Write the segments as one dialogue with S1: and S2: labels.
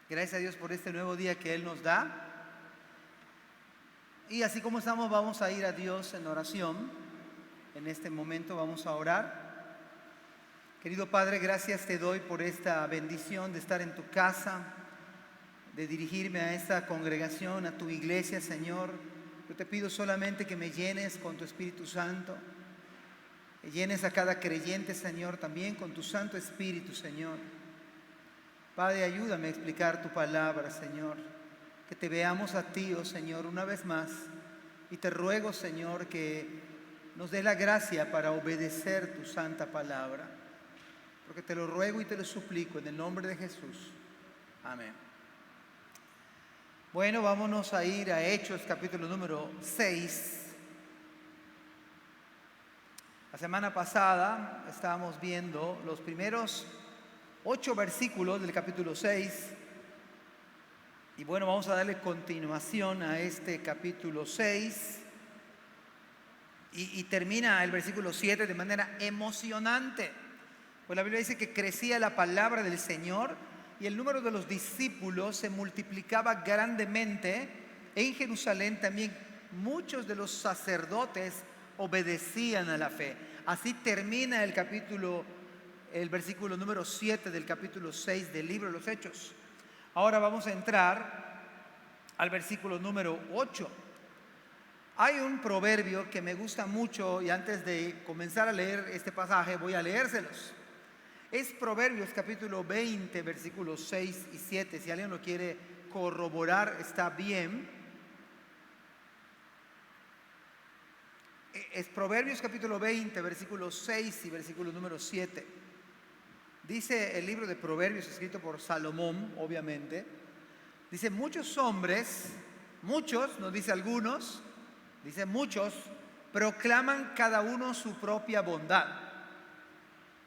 S1: Gracias a Dios por este nuevo día que Él nos da. Y así como estamos, vamos a ir a Dios en oración. En este momento vamos a orar. Querido Padre, gracias te doy por esta bendición de estar en tu casa, de dirigirme a esta congregación, a tu iglesia, Señor. Yo te pido solamente que me llenes con tu Espíritu Santo, que llenes a cada creyente, Señor, también con tu Santo Espíritu, Señor. Padre, ayúdame a explicar tu palabra, Señor. Que te veamos a ti, oh Señor, una vez más. Y te ruego, Señor, que nos dé la gracia para obedecer tu santa palabra. Porque te lo ruego y te lo suplico en el nombre de Jesús. Amén. Bueno, vámonos a ir a Hechos, capítulo número 6. La semana pasada estábamos viendo los primeros 8 versículos del capítulo 6. Y bueno, vamos a darle continuación a este capítulo 6. Y termina el versículo 7 de manera emocionante. Pues la Biblia dice que crecía la palabra del Señor y el número de los discípulos se multiplicaba grandemente. En Jerusalén también muchos de los sacerdotes obedecían a la fe. Así termina el versículo número 7 del capítulo 6 del libro de los Hechos. Ahora vamos a entrar al versículo número 8. Hay un proverbio que me gusta mucho y antes de comenzar a leer este pasaje voy a leérselos. Es Proverbios capítulo 20, versículos 6 y 7. Si alguien lo quiere corroborar, está bien. Es Proverbios capítulo 20, versículos 6 y versículo número 7. Dice el libro de Proverbios, escrito por Salomón, obviamente. Dice, muchos hombres, muchos, no dice algunos, dice muchos, proclaman cada uno su propia bondad.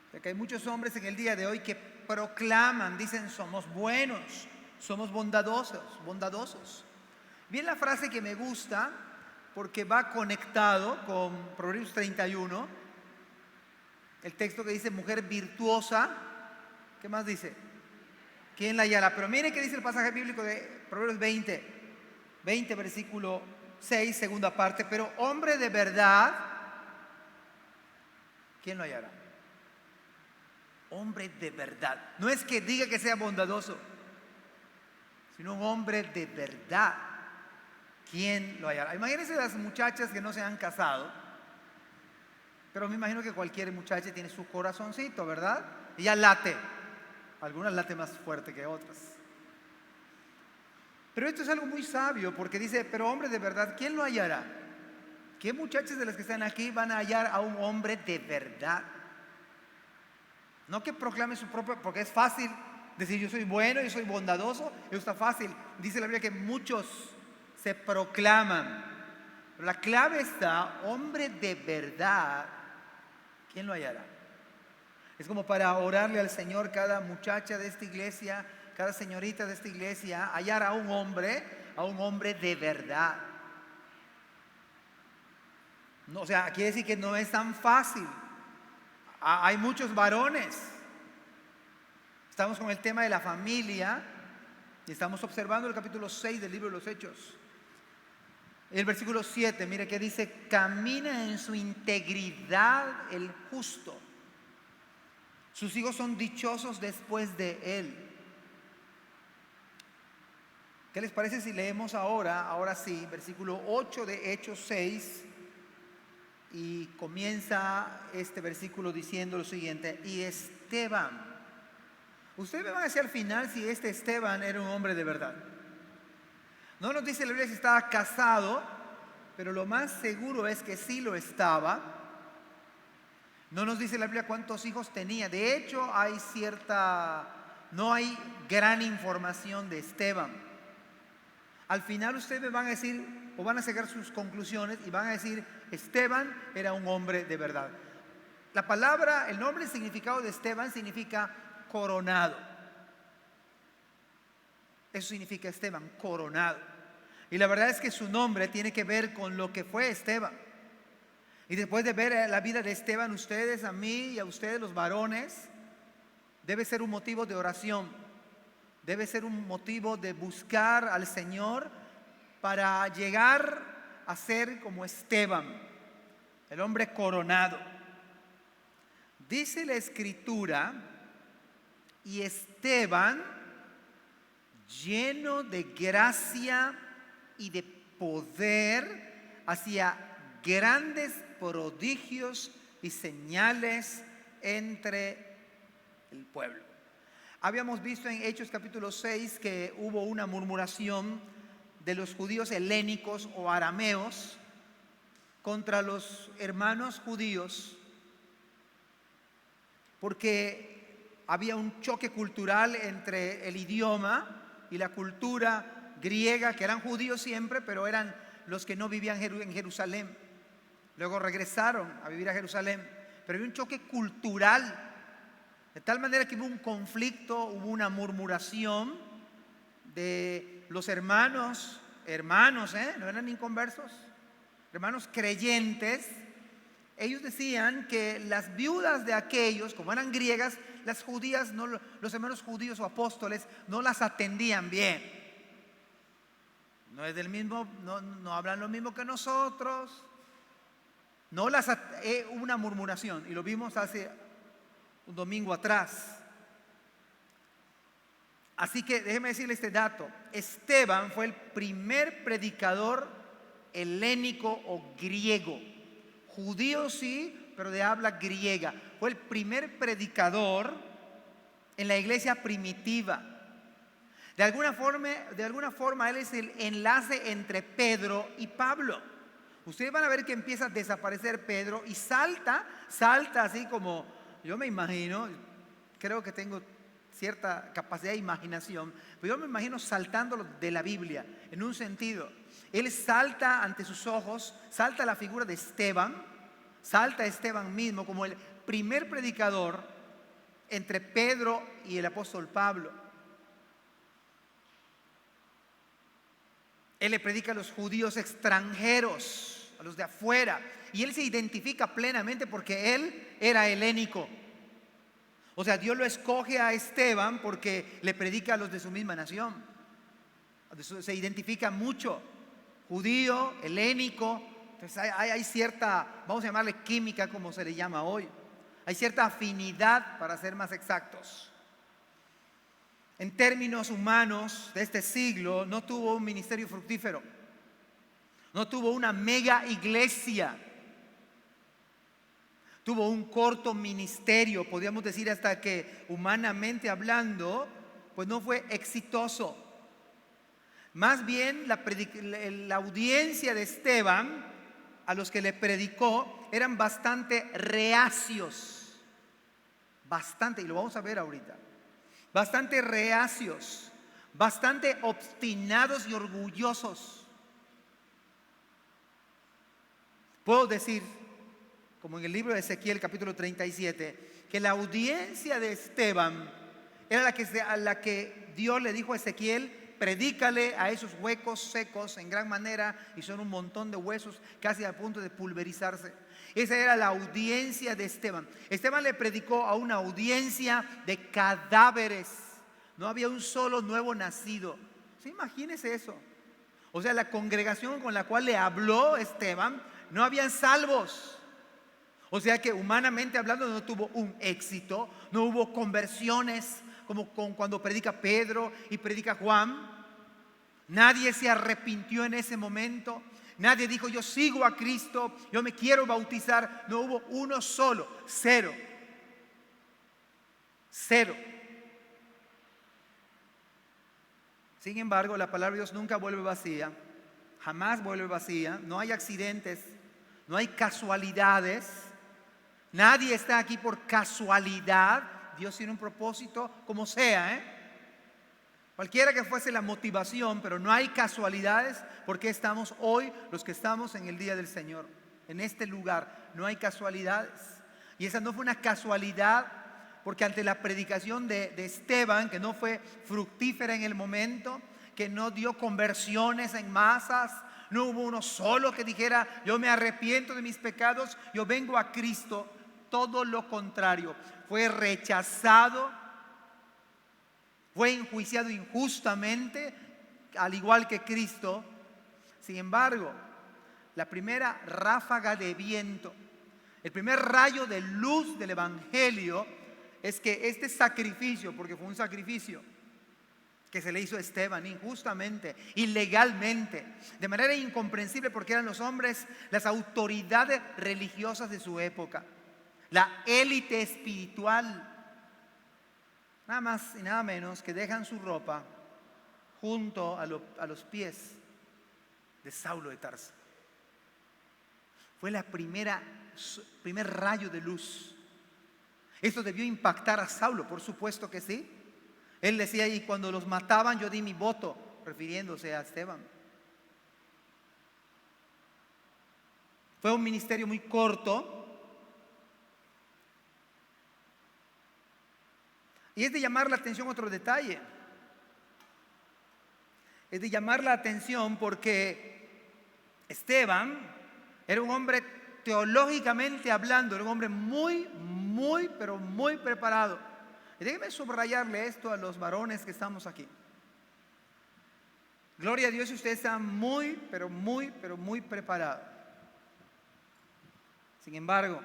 S1: O sea que hay muchos hombres en el día de hoy que proclaman, dicen somos buenos, somos bondadosos. Bien, la frase que me gusta porque va conectado con Proverbios 31, el texto que dice mujer virtuosa. ¿Qué más dice? ¿Quién la hallará? Pero mire qué dice el pasaje bíblico de Proverbios 20 versículo 6, segunda parte. Pero hombre de verdad, ¿quién lo hallará? Hombre de verdad. No es que diga que sea bondadoso, sino un hombre de verdad. ¿Quién lo hallará? Imagínense las muchachas que no se han casado, pero me imagino que cualquier muchacha tiene su corazoncito, ¿verdad? Ella late. Algunas late más fuerte que otras. Pero esto es algo muy sabio porque dice, pero hombre de verdad, ¿quién lo hallará? ¿Qué muchachas de las que están aquí van a hallar a un hombre de verdad? No que proclame su propio, porque es fácil decir yo soy bueno, yo soy bondadoso, eso está fácil. Dice la Biblia que muchos se proclaman. Pero la clave está, hombre de verdad, ¿quién lo hallará? Es como para orarle al Señor cada muchacha de esta iglesia, cada señorita de esta iglesia, hallar a un hombre de verdad. No, o sea, quiere decir que no es tan fácil. Hay muchos varones. Estamos con el tema de la familia y estamos observando el capítulo 6 del libro de los Hechos. El versículo 7, mire que dice, camina en su integridad el justo. Sus hijos son dichosos después de él. ¿Qué les parece si leemos ahora sí, versículo 8 de Hechos 6? Y comienza este versículo diciendo lo siguiente, y Esteban. Ustedes me van a decir al final si este Esteban era un hombre de verdad. No nos dice la Biblia si estaba casado, pero lo más seguro es que sí lo estaba. No nos dice la Biblia cuántos hijos tenía. De hecho, no hay gran información de Esteban. Al final ustedes me van a decir, o van a sacar sus conclusiones y van a decir, Esteban era un hombre de verdad. La palabra, el nombre y el significado de Esteban significa coronado. Eso significa Esteban, coronado. Y la verdad es que su nombre tiene que ver con lo que fue Esteban. Y después de ver la vida de Esteban, ustedes, a mí y a ustedes los varones, debe ser un motivo de oración. debe ser un motivo de buscar al Señor para llegar a ser como Esteban, el hombre coronado. Dice la Escritura, y Esteban, lleno de gracia y de poder, hacía grandes prodigios y señales entre el pueblo. Habíamos visto en Hechos capítulo 6 que hubo una murmuración de los judíos helénicos o arameos contra los hermanos judíos, porque había un choque cultural entre el idioma y la cultura griega, que eran judíos siempre, pero eran los que no vivían en Jerusalén. Luego regresaron a vivir a Jerusalén, pero había un choque cultural, de tal manera que hubo un conflicto, hubo una murmuración de los hermanos, no eran inconversos, hermanos creyentes. Ellos decían que las viudas de aquellos, como eran griegas, las judías, los hermanos judíos o apóstoles no las atendían bien. No es del mismo, no hablan lo mismo que nosotros. Hubo una murmuración y lo vimos hace un domingo atrás. Así que déjeme decirle este dato. Esteban fue el primer predicador helénico o griego. Judío sí, pero de habla griega. Fue el primer predicador en la iglesia primitiva. De alguna forma él es el enlace entre Pedro y Pablo. Ustedes van a ver que empieza a desaparecer Pedro y salta así como, yo me imagino, creo que tengo cierta capacidad de imaginación, pero yo me imagino saltando de la Biblia, en un sentido. Él salta ante sus ojos, salta la figura de Esteban, salta Esteban mismo como el primer predicador entre Pedro y el apóstol Pablo. Él le predica a los judíos extranjeros, a los de afuera, y él se identifica plenamente porque él era helénico. O sea, Dios lo escoge a Esteban porque le predica a los de su misma nación. Se identifica mucho, judío, helénico. Entonces hay cierta, vamos a llamarle química, como se le llama hoy. Hay cierta afinidad, para ser más exactos. En términos humanos de este siglo, no tuvo un ministerio fructífero. No tuvo una mega iglesia. Tuvo un corto ministerio, podríamos decir hasta que humanamente hablando, pues no fue exitoso. Más bien la audiencia de Esteban, a los que le predicó, eran bastante reacios. Bastante, y lo vamos a ver ahorita. Bastante reacios, bastante obstinados y orgullosos. Puedo decir, como en el libro de Ezequiel capítulo 37, que la audiencia de Esteban era a la que Dios le dijo a Ezequiel: predícale a esos huecos secos en gran manera, y son un montón de huesos casi a punto de pulverizarse. Esa era la audiencia de Esteban. Esteban le predicó a una audiencia de cadáveres. No había un solo nuevo nacido. ¿Sí? Imagínese eso. O sea, la congregación con la cual le habló Esteban, no habían salvos. O sea que humanamente hablando no tuvo un éxito, no hubo conversiones como cuando predica Pedro y predica Juan. Nadie se arrepintió en ese momento. Nadie dijo: yo sigo a Cristo, yo me quiero bautizar. No hubo uno solo, cero. Sin embargo, la palabra de Dios nunca vuelve vacía, jamás vuelve vacía. No hay accidentes, no hay casualidades. Nadie está aquí por casualidad. Dios tiene un propósito, como sea, cualquiera que fuese la motivación, pero no hay casualidades. Porque estamos hoy, los que estamos en el día del Señor, en este lugar, no hay casualidades. Y esa no fue una casualidad, porque ante la predicación de Esteban, que no fue fructífera en el momento, que no dio conversiones en masas, no hubo uno solo que dijera: yo me arrepiento de mis pecados, yo vengo a Cristo. Todo lo contrario, fue rechazado Fue enjuiciado injustamente, al igual que Cristo. Sin embargo, la primera ráfaga de viento, el primer rayo de luz del Evangelio es que este sacrificio, porque fue un sacrificio que se le hizo a Esteban injustamente, ilegalmente, de manera incomprensible, porque eran los hombres, las autoridades religiosas de su época, la élite espiritual, nada más y nada menos que dejan su ropa junto a los pies de Saulo de Tarso. Fue la primer rayo de luz. Esto debió impactar a Saulo, por supuesto que sí. Él decía, y cuando los mataban yo di mi voto, refiriéndose a Esteban. Fue un ministerio muy corto. Y es de llamar la atención otro detalle. Es de llamar la atención porque Esteban era un hombre, teológicamente hablando, era un hombre pero muy preparado. Y déjeme subrayarle esto a los varones que estamos aquí. Gloria a Dios si usted está muy preparado. Sin embargo,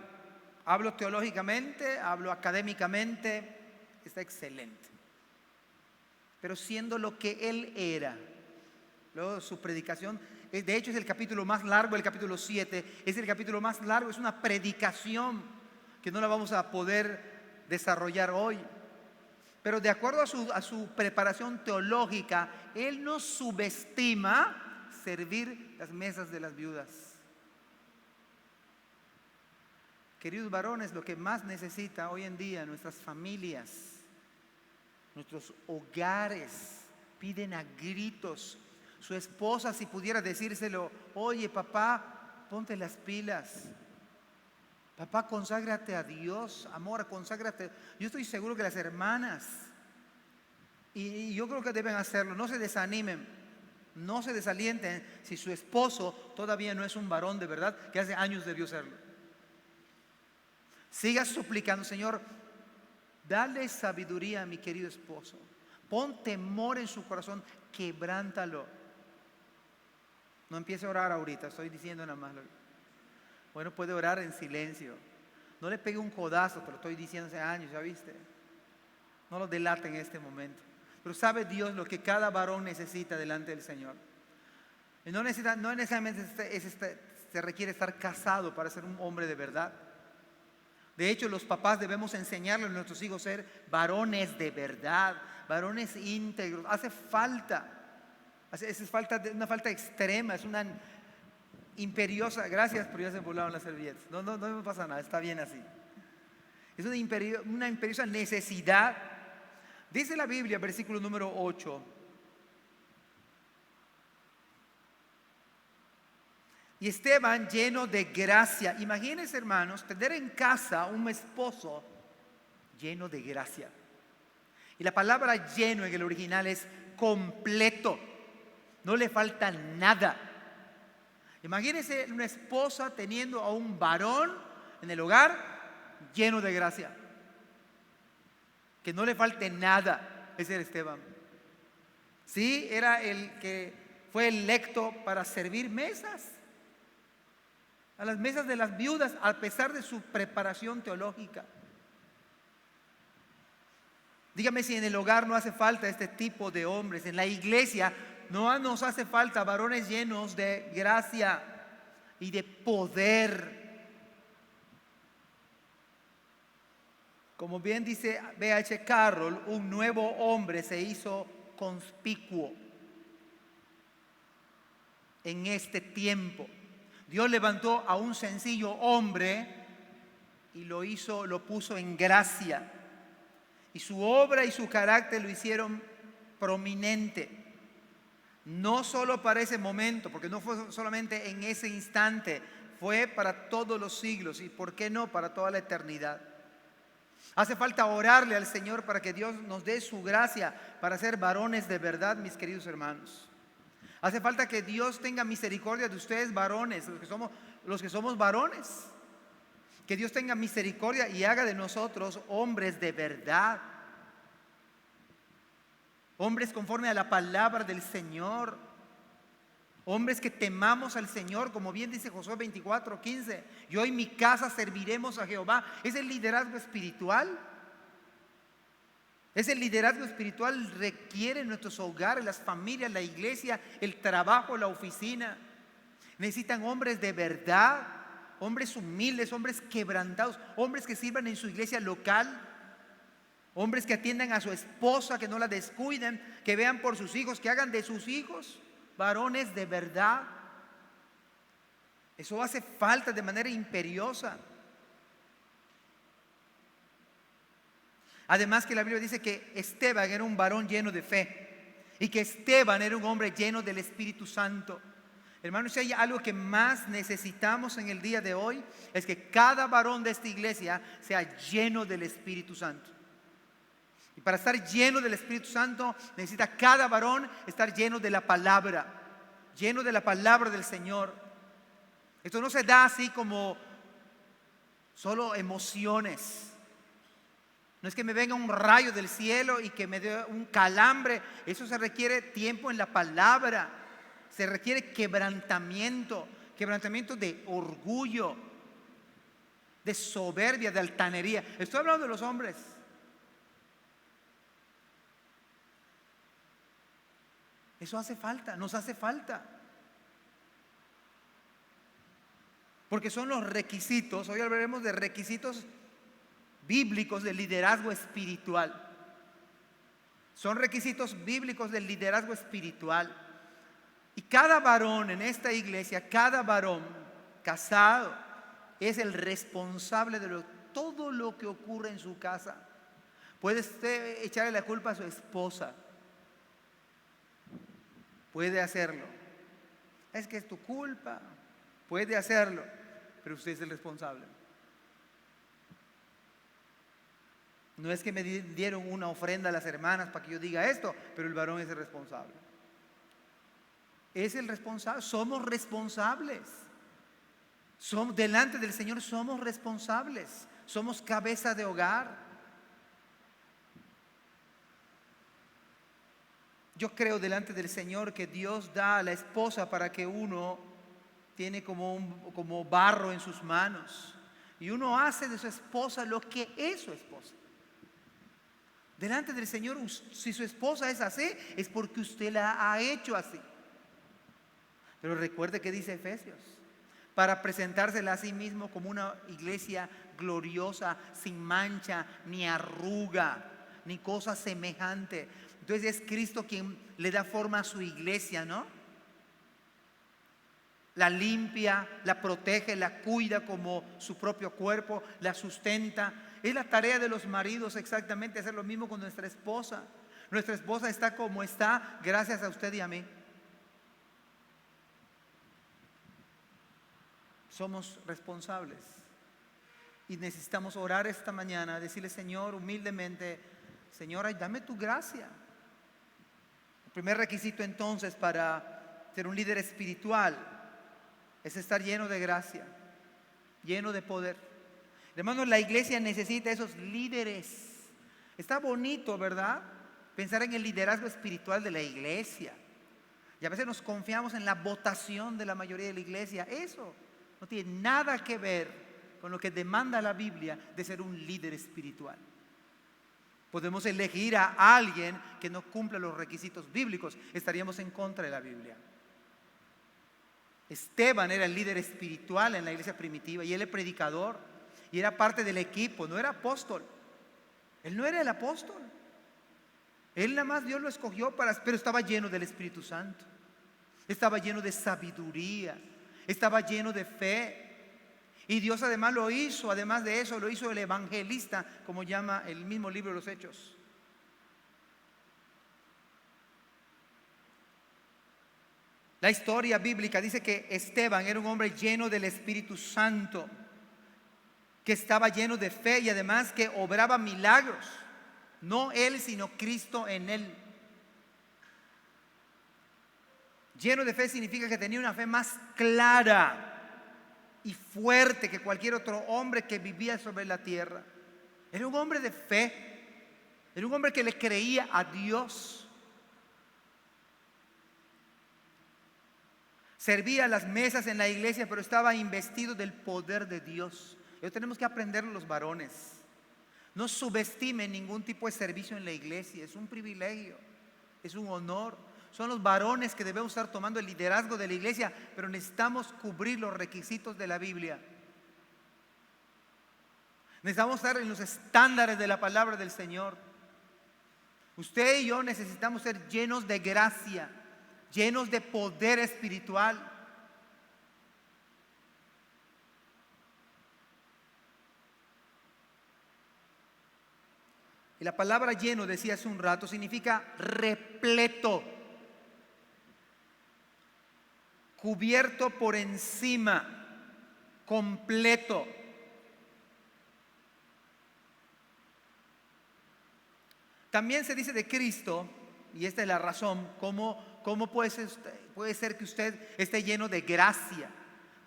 S1: hablo teológicamente, hablo académicamente, está excelente. Pero siendo lo que él era, luego su predicación, de hecho es el capítulo más largo, el capítulo 7, es el capítulo más largo, es una predicación que no la vamos a poder desarrollar hoy. Pero de acuerdo a su preparación teológica, él no subestima servir las mesas de las viudas. Queridos varones, lo que más necesita hoy en día nuestras familias, nuestros hogares, piden a gritos. Su esposa, si pudiera decírselo, oye papá, ponte las pilas. Papá, conságrate a Dios, amor, conságrate. Yo estoy seguro que las hermanas, y yo creo que deben hacerlo, no se desanimen, no se desalienten si su esposo todavía no es un varón de verdad, que hace años debió serlo. Siga suplicando, Señor, dale sabiduría a mi querido esposo. Pon temor en su corazón, quebrántalo. No empiece a orar ahorita, estoy diciendo nada más. Bueno, puede orar en silencio. No le pegue un codazo, te lo estoy diciendo hace años, ¿ya viste? No lo delate en este momento. Pero sabe Dios lo que cada varón necesita delante del Señor. Y no necesariamente se requiere estar casado para ser un hombre de verdad. De hecho, los papás debemos enseñarle a nuestros hijos a ser varones de verdad, varones íntegros. Hace falta una falta extrema, es una imperiosa, gracias, pero ya se volaron las servilletas. No me pasa nada, está bien así. Es una imperiosa necesidad. Dice la Biblia, versículo número 8. Y Esteban lleno de gracia. Imagínense, hermanos, tener en casa un esposo lleno de gracia. Y la palabra lleno en el original es completo. No le falta nada. Imagínense una esposa teniendo a un varón en el hogar lleno de gracia. Que no le falte nada. Ese era Esteban. Sí, era el que fue electo para servir mesas. A las mesas de las viudas, a pesar de su preparación teológica. Dígame si en el hogar no hace falta este tipo de hombres. En la iglesia no nos hace falta varones llenos de gracia y de poder. Como bien dice B.H. Carroll, un nuevo hombre se hizo conspicuo en este tiempo. Dios levantó a un sencillo hombre y lo puso en gracia. Y su obra y su carácter lo hicieron prominente. No solo para ese momento, porque no fue solamente en ese instante, fue para todos los siglos y, ¿por qué no?, para toda la eternidad. Hace falta orarle al Señor para que Dios nos dé su gracia para ser varones de verdad, mis queridos hermanos. Hace falta que Dios tenga misericordia de ustedes, varones, los que somos varones. Que Dios tenga misericordia y haga de nosotros hombres de verdad. hombres conforme a la palabra del Señor, hombres que temamos al Señor, como bien dice Josué 24:15, yo y mi casa serviremos a Jehová. Es el liderazgo espiritual. Ese liderazgo espiritual requiere en nuestros hogares, las familias, la iglesia, el trabajo, la oficina. Necesitan hombres de verdad, hombres humildes, hombres quebrantados, hombres que sirvan en su iglesia local, hombres que atiendan a su esposa, que no la descuiden, que vean por sus hijos, que hagan de sus hijos varones de verdad. Eso hace falta de manera imperiosa. Además que la Biblia dice que Esteban era un varón lleno de fe y que Esteban era un hombre lleno del Espíritu Santo. Hermanos, si hay algo que más necesitamos en el día de hoy, es que cada varón de esta iglesia sea lleno del Espíritu Santo. Y para estar lleno del Espíritu Santo necesita cada varón estar lleno de la palabra del Señor. Esto no se da así como solo emociones. No es que me venga un rayo del cielo y que me dé un calambre. Eso se requiere tiempo en la palabra. Se requiere quebrantamiento de orgullo, de soberbia, de altanería. Estoy hablando de los hombres. Eso hace falta, nos hace falta. Porque son los requisitos, hoy hablaremos de requisitos bíblicos del liderazgo espiritual. Son requisitos bíblicos del liderazgo espiritual. Y cada varón en esta iglesia, cada varón casado, es el responsable de todo lo que ocurre en su casa. Puede usted echarle la culpa a su esposa. Puede hacerlo. Es que es tu culpa. Puede hacerlo. Pero usted es el responsable. No es que me dieron una ofrenda a las hermanas para que yo diga esto, pero el varón es el responsable. Es el responsable. Somos responsables. Delante del Señor somos responsables. Somos cabeza de hogar. Yo creo delante del Señor que Dios da a la esposa para que uno tiene como barro en sus manos. Y uno hace de su esposa lo que es su esposa. Delante del Señor, si su esposa es así, es porque usted la ha hecho así. Pero recuerde que dice Efesios, para presentársela a sí mismo como una iglesia gloriosa, sin mancha, ni arruga, ni cosa semejante. Entonces es Cristo quien le da forma a su iglesia, ¿no? La limpia, la protege, la cuida como su propio cuerpo, la sustenta. Es la tarea de los maridos exactamente hacer lo mismo con nuestra esposa. Nuestra esposa está como está gracias a usted y a mí. Somos responsables y necesitamos orar esta mañana, decirle: Señor, humildemente, Señor, dame tu gracia. El primer requisito entonces para ser un líder espiritual es estar lleno de gracia, lleno de poder. Hermanos, la iglesia necesita esos líderes. Está bonito, ¿verdad? Pensar en el liderazgo espiritual de la iglesia. Y a veces nos confiamos en la votación de la mayoría de la iglesia. Eso no tiene nada que ver con lo que demanda la Biblia de ser un líder espiritual. Podemos elegir a alguien que no cumpla los requisitos bíblicos. Estaríamos en contra de la Biblia. Esteban era el líder espiritual en la iglesia primitiva y él es predicador y era parte del equipo, no era apóstol. Él no era el apóstol. Él nada más Dios lo escogió pero estaba lleno del Espíritu Santo. Estaba lleno de sabiduría. Estaba lleno de fe. Y Dios además lo hizo, además de eso, lo hizo el evangelista, como llama el mismo libro de los Hechos. La historia bíblica dice que Esteban era un hombre lleno del Espíritu Santo, que estaba lleno de fe y además que obraba milagros. No él, sino Cristo en él. Lleno de fe significa que tenía una fe más clara y fuerte que cualquier otro hombre que vivía sobre la tierra. Era un hombre de fe. Era un hombre que le creía a Dios. servía a las mesas en la iglesia, pero estaba investido del poder de Dios. Eso tenemos que aprender los varones. No subestimen ningún tipo de servicio en la iglesia. Es un privilegio, es un honor. Son los varones que debemos estar tomando el liderazgo de la iglesia, pero necesitamos cubrir los requisitos de la Biblia. Necesitamos estar en los estándares de la palabra del Señor. Usted y yo necesitamos ser llenos de gracia, llenos de poder espiritual. Y la palabra lleno, decía hace un rato, significa repleto, cubierto por encima, completo. También se dice de Cristo, y esta es la razón, cómo puede ser que usted esté lleno de gracia,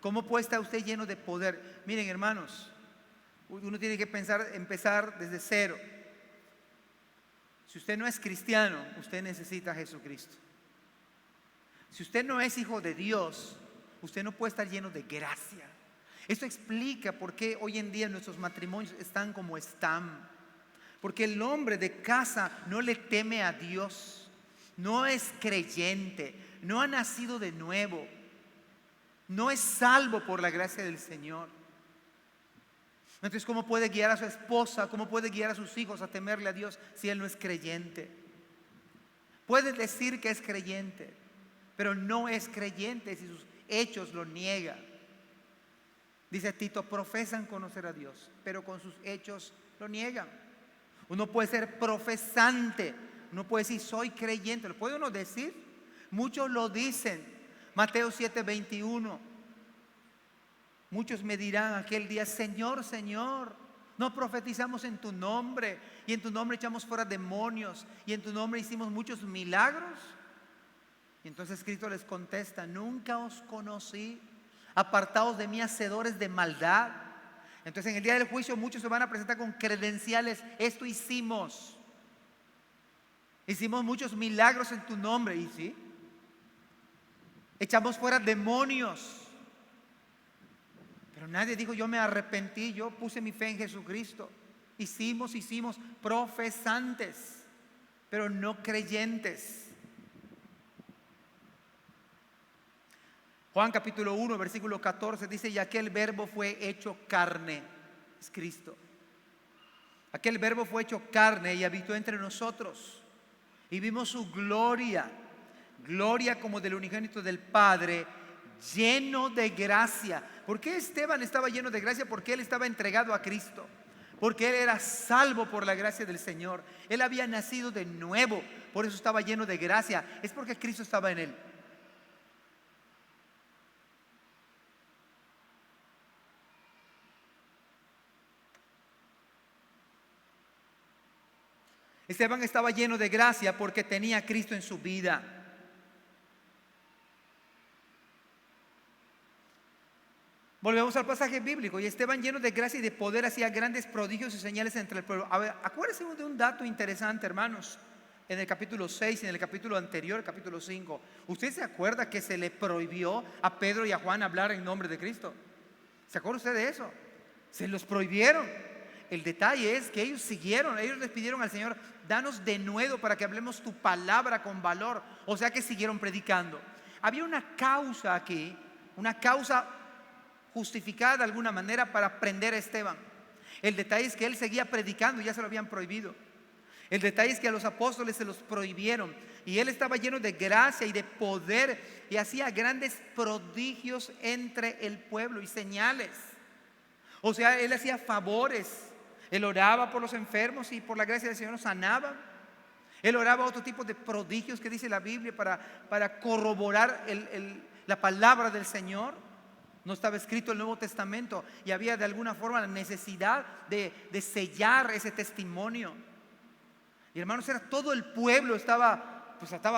S1: cómo puede estar usted lleno de poder. Miren, hermanos, uno tiene que empezar desde cero. Si usted no es cristiano, usted necesita a Jesucristo. Si usted no es hijo de Dios, usted no puede estar lleno de gracia. Esto explica por qué hoy en día nuestros matrimonios están como están. Porque el hombre de casa no le teme a Dios, no es creyente, no ha nacido de nuevo, no es salvo por la gracia del Señor. Entonces, ¿cómo puede guiar a su esposa? ¿Cómo puede guiar a sus hijos a temerle a Dios si él no es creyente? Puede decir que es creyente, pero no es creyente si sus hechos lo niegan. Dice Tito, profesan conocer a Dios, pero con sus hechos lo niegan. Uno puede ser profesante, uno puede decir soy creyente, ¿lo puede uno decir? Muchos lo dicen. Mateo 7:21. Muchos me dirán aquel día, Señor, Señor, no profetizamos en tu nombre, y en tu nombre echamos fuera demonios, y en tu nombre hicimos muchos milagros. Y entonces Cristo les contesta, nunca os conocí, apartados de mí, hacedores de maldad. Entonces en el día del juicio muchos se van a presentar con credenciales, esto hicimos muchos milagros en tu nombre, y sí, echamos fuera demonios. Pero nadie dijo, yo me arrepentí, yo puse mi fe en Jesucristo. Hicimos profesantes, pero no creyentes. Juan capítulo 1, versículo 14 dice, y aquel verbo fue hecho carne, es Cristo. Aquel verbo fue hecho carne y habitó entre nosotros. Y vimos su gloria, gloria como del unigénito del Padre, lleno de gracia. ¿Por qué Esteban estaba lleno de gracia? Porque él estaba entregado a Cristo, porque él era salvo por la gracia del Señor. Él había nacido de nuevo, por eso estaba lleno de gracia. Es porque Cristo estaba en él. Esteban estaba lleno de gracia porque tenía a Cristo en su vida. Volvemos al pasaje bíblico. Y Esteban, lleno de gracia y de poder, hacía grandes prodigios y señales entre el pueblo. A ver, acuérdense de un dato interesante, hermanos. En el capítulo 6, en el capítulo anterior, capítulo 5, ¿usted se acuerda que se le prohibió a Pedro y a Juan hablar en nombre de Cristo? ¿Se acuerda usted de eso? Se los prohibieron. El detalle es que ellos siguieron, ellos les pidieron al Señor, danos de nuevo para que hablemos tu palabra con valor. O sea que siguieron predicando. Había una causa aquí, una causa justificada de alguna manera para prender a Esteban. El detalle es que él seguía predicando y ya se lo habían prohibido. El detalle es que a los apóstoles se los prohibieron y él estaba lleno de gracia y de poder y hacía grandes prodigios entre el pueblo y señales. O sea, él hacía favores. Él oraba por los enfermos y por la gracia del Señor los sanaba. Él oraba otro tipo de prodigios que dice la Biblia para corroborar la palabra del Señor. No estaba escrito el Nuevo Testamento y había de alguna forma la necesidad de sellar ese testimonio. Y hermanos, todo el pueblo estaba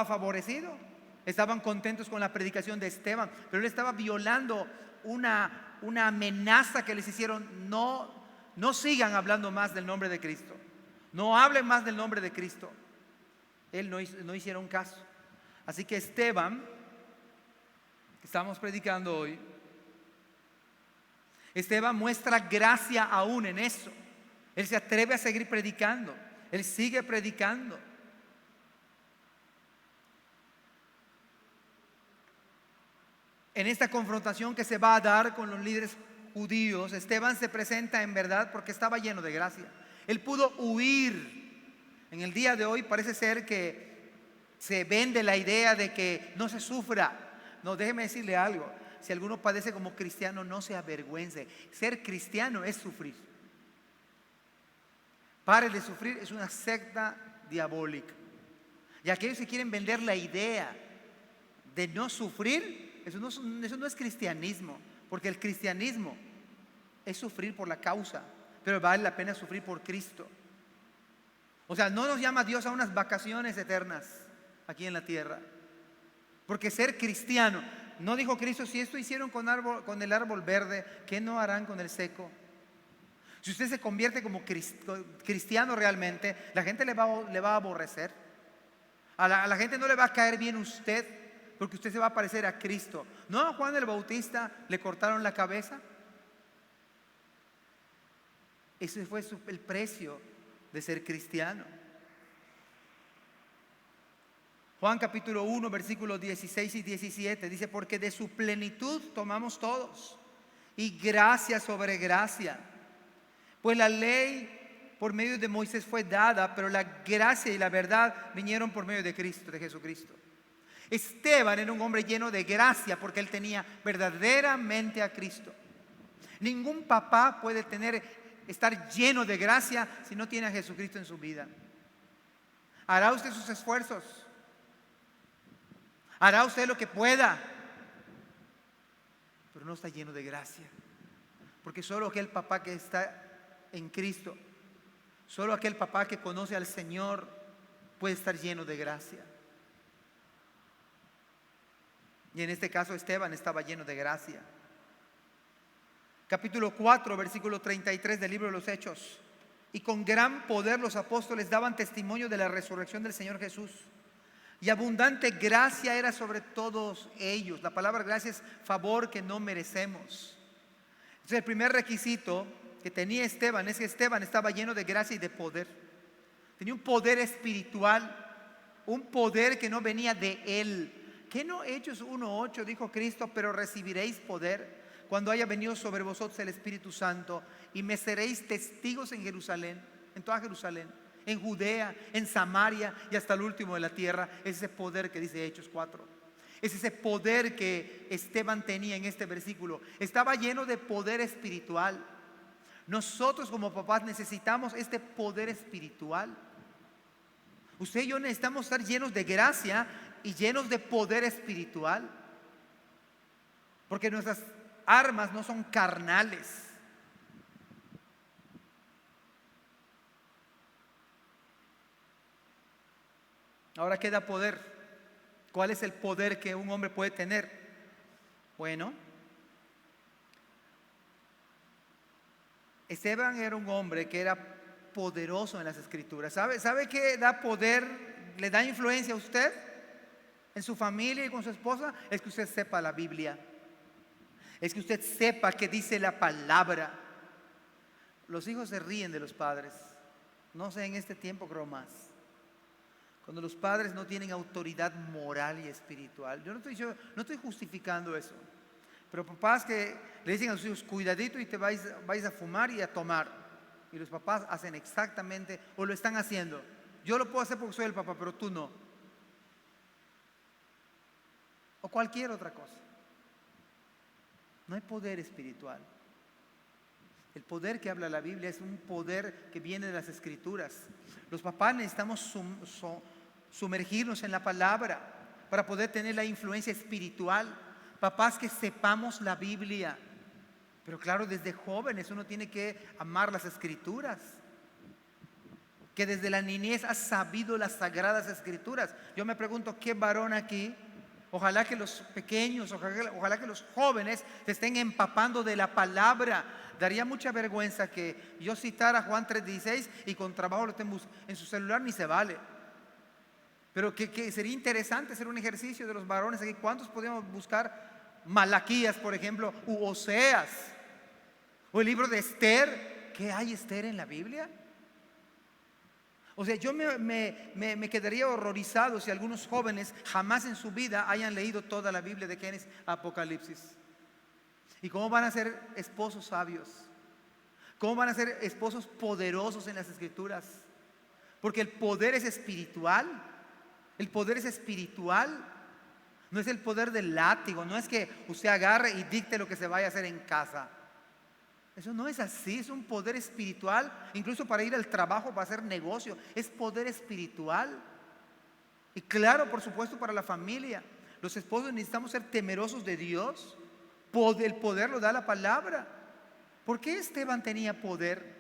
S1: favorecido. Estaban contentos con la predicación de Esteban, pero él estaba violando una amenaza que les hicieron. No sigan hablando más del nombre de Cristo. No hablen más del nombre de Cristo. Él no hicieron caso. Así que Esteban que estamos predicando hoy, Esteban muestra gracia aún en eso. Él se atreve a seguir predicando. Él sigue predicando. En esta confrontación que se va a dar con los líderes judíos, Esteban se presenta en verdad porque estaba lleno de gracia. Él pudo huir. En el día de hoy parece ser que se vende la idea de que no se sufra. No, déjeme decirle algo. Si alguno padece como cristiano, no se avergüence. Ser cristiano es sufrir. Pare de sufrir, es una secta diabólica. Y aquellos que quieren vender la idea de no sufrir, eso no es cristianismo. Porque el cristianismo es sufrir por la causa, pero vale la pena sufrir por Cristo. O sea, no nos llama Dios a unas vacaciones eternas aquí en la tierra. Porque ser cristiano, no dijo Cristo, si esto hicieron con el árbol verde, ¿qué no harán con el seco? Si usted se convierte como cristiano realmente, la gente le va a aborrecer. A la gente no le va a caer bien usted, porque usted se va a parecer a Cristo. ¿No a Juan el Bautista le cortaron la cabeza? Ese fue el precio de ser cristiano. Juan capítulo 1, versículos 16 y 17 dice: porque de su plenitud tomamos todos, y gracia sobre gracia. Pues la ley por medio de Moisés fue dada, pero la gracia y la verdad vinieron por medio de Cristo, de Jesucristo. Esteban era un hombre lleno de gracia porque él tenía verdaderamente a Cristo. Ningún papá puede estar lleno de gracia si no tiene a Jesucristo en su vida. Hará usted sus esfuerzos, hará usted lo que pueda, pero no está lleno de gracia. Porque solo aquel papá que está en Cristo, solo aquel papá que conoce al Señor puede estar lleno de gracia. Y en este caso Esteban estaba lleno de gracia. Capítulo 4, versículo 33 del libro de los Hechos. Y con gran poder los apóstoles daban testimonio de la resurrección del Señor Jesús. Y abundante gracia era sobre todos ellos. La palabra gracia es favor que no merecemos. Entonces el primer requisito que tenía Esteban es que Esteban estaba lleno de gracia y de poder. Tenía un poder espiritual, un poder que no venía de él. ¿Qué no? Hechos 1:8 dijo Cristo: pero recibiréis poder cuando haya venido sobre vosotros el Espíritu Santo, y me seréis testigos en Jerusalén, en toda Jerusalén, en Judea, en Samaria y hasta el último de la tierra. Es ese poder que dice Hechos 4. Es ese poder que Esteban tenía en este versículo. Estaba lleno de poder espiritual. Nosotros como papás necesitamos este poder espiritual. Usted y yo necesitamos estar llenos de gracia y llenos de poder espiritual. Porque nuestras armas no son carnales. Ahora queda poder. ¿Cuál es el poder que un hombre puede tener? Bueno, Esteban era un hombre que era poderoso en las escrituras. ¿Sabe qué da poder, le da influencia a usted en su familia y con su esposa? Es que usted sepa la Biblia. Es que usted sepa qué dice la palabra. Los hijos se ríen de los padres. No sé, en este tiempo creo más. Cuando los padres no tienen autoridad moral y espiritual. Yo no estoy justificando eso. Pero papás que le dicen a sus hijos: cuidadito y te vais a fumar y a tomar. Y los papás hacen exactamente, o lo están haciendo. Yo lo puedo hacer porque soy el papá, pero tú no. O cualquier otra cosa. No hay poder espiritual. El poder que habla la Biblia es un poder que viene de las escrituras. Los papás necesitamos sumergirnos en la palabra para poder tener la influencia espiritual. Papás que sepamos la Biblia. Pero claro, desde jóvenes uno tiene que amar las escrituras. Que desde la niñez has sabido las sagradas escrituras. Yo me pregunto, ¿qué varón aquí? Ojalá que los pequeños, ojalá que los jóvenes se estén empapando de la palabra. Daría mucha vergüenza que yo citara Juan 3:16 y con trabajo lo tengo en su celular, ni se vale. Pero que sería interesante hacer un ejercicio de los varones aquí. ¿Cuántos podríamos buscar Malaquías, por ejemplo, u Oseas, o el libro de Esther. ¿Qué hay Esther en la Biblia? O sea, yo me quedaría horrorizado si algunos jóvenes jamás en su vida hayan leído toda la Biblia de Génesis a Apocalipsis. ¿Y cómo van a ser esposos sabios? ¿Cómo van a ser esposos poderosos en las Escrituras? Porque el poder es espiritual. El poder es espiritual. No es el poder del látigo. No es que usted agarre y dicte lo que se vaya a hacer en casa. Eso no es así. Es un poder espiritual. Incluso para ir al trabajo, para hacer negocio. Es poder espiritual. Y claro, por supuesto, para la familia. Los esposos necesitamos ser temerosos de Dios. El poder lo da la palabra. ¿Por qué Esteban tenía poder?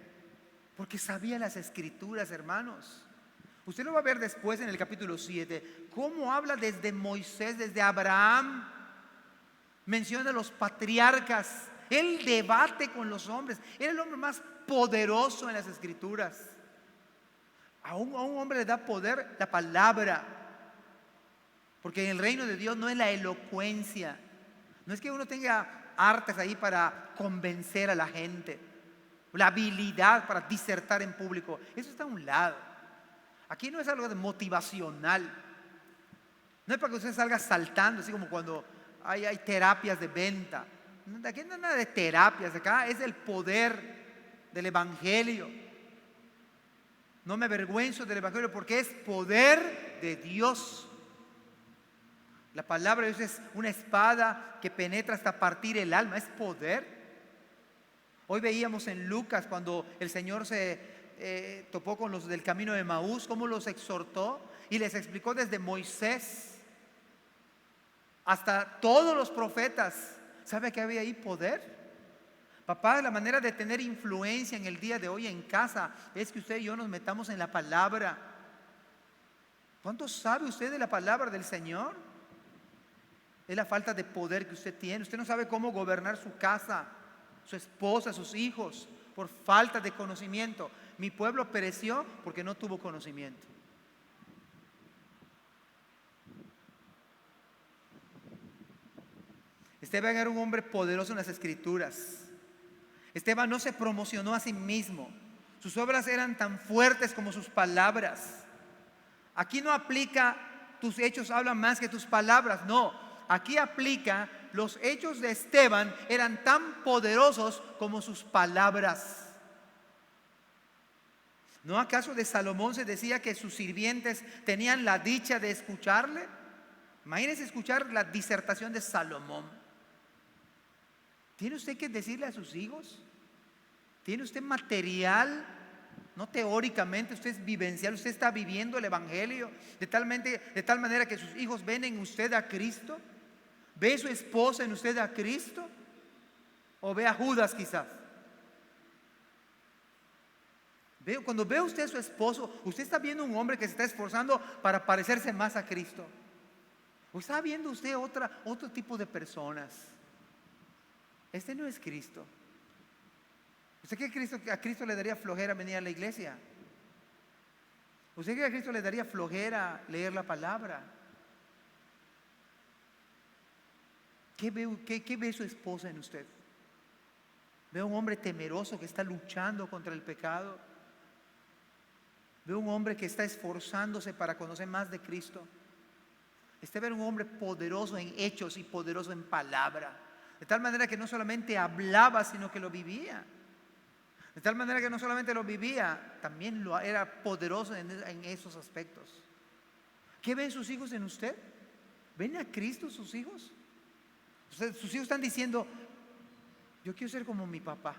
S1: Porque sabía las Escrituras, hermanos. Usted lo va a ver después en el capítulo 7, cómo habla desde Moisés, desde Abraham, menciona a los patriarcas. Él debate con los hombres. Era el hombre más poderoso en las Escrituras. A un hombre le da poder la palabra, porque en el reino de Dios no es la elocuencia. No es que uno tenga artes ahí para convencer a la gente, la habilidad para disertar en público. Eso está a un lado. Aquí no es algo de motivacional. No es para que usted salga saltando, así como cuando hay terapias de venta. Aquí no es nada de terapias, acá es el poder del Evangelio. No me avergüenzo del Evangelio porque es poder de Dios. La palabra de Dios es una espada que penetra hasta partir el alma, es poder. Hoy veíamos en Lucas cuando el Señor se topó con los del camino de Maús, cómo los exhortó y les explicó desde Moisés hasta todos los profetas. ¿Sabe que había ahí poder? Papá, la manera de tener influencia en el día de hoy en casa es que usted y yo nos metamos en la palabra. ¿Cuánto sabe usted de la palabra del Señor? Es la falta de poder que usted tiene. Usted no sabe cómo gobernar su casa, su esposa, sus hijos, por falta de conocimiento. Mi pueblo pereció porque no tuvo conocimiento. Esteban era un hombre poderoso en las Escrituras. Esteban no se promocionó a sí mismo. Sus obras eran tan fuertes como sus palabras. Aquí no aplica tus hechos hablan más que tus palabras. No, aquí aplica los hechos de Esteban eran tan poderosos como sus palabras. ¿No acaso de Salomón se decía que sus sirvientes tenían la dicha de escucharle? Imagínense escuchar la disertación de Salomón. ¿Tiene usted que decirle a sus hijos? ¿Tiene usted material? No teóricamente, usted es vivencial, usted está viviendo el Evangelio de tal manera que sus hijos ven en usted a Cristo. ¿Ve su esposa en usted a Cristo? ¿O ve a Judas quizás? Cuando ve usted a su esposo, usted está viendo un hombre que se está esforzando para parecerse más a Cristo. ¿O está viendo usted otro tipo de personas? Este no es Cristo. ¿Usted cree que a Cristo le daría flojera venir a la iglesia? ¿Usted cree que a Cristo le daría flojera leer la palabra? ¿Qué ve su esposa en usted? ¿Ve un hombre temeroso que está luchando contra el pecado? ¿Ve un hombre que está esforzándose para conocer más de Cristo? Ve un hombre poderoso en hechos y poderoso en palabra. De tal manera que no solamente hablaba, sino que lo vivía. De tal manera que no solamente lo vivía, también era poderoso en esos aspectos. ¿Qué ven sus hijos en usted? ¿Ven a Cristo sus hijos? Sus hijos están diciendo, yo quiero ser como mi papá.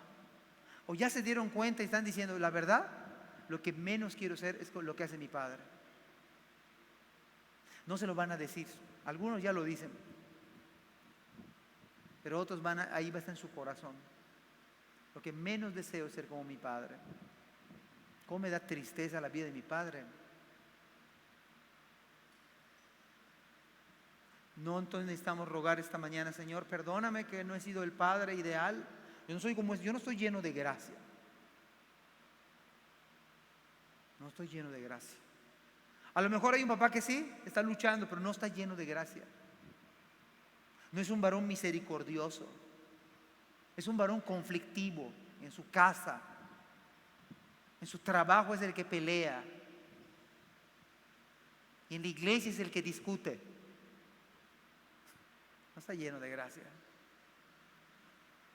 S1: O ya se dieron cuenta y están diciendo, la verdad, lo que menos quiero ser es lo que hace mi padre. No se lo van a decir. Algunos ya lo dicen. Pero otros ahí va a estar en su corazón. Lo que menos deseo es ser como mi padre. ¿Cómo me da tristeza la vida de mi padre? No, entonces necesitamos rogar esta mañana, Señor, perdóname que no he sido el padre ideal. Yo no estoy lleno de gracia. No estoy lleno de gracia. A lo mejor hay un papá que sí, está luchando, pero no está lleno de gracia. No es un varón misericordioso. Es un varón conflictivo en su casa. En su trabajo es el que pelea. Y en la iglesia es el que discute. No está lleno de gracia.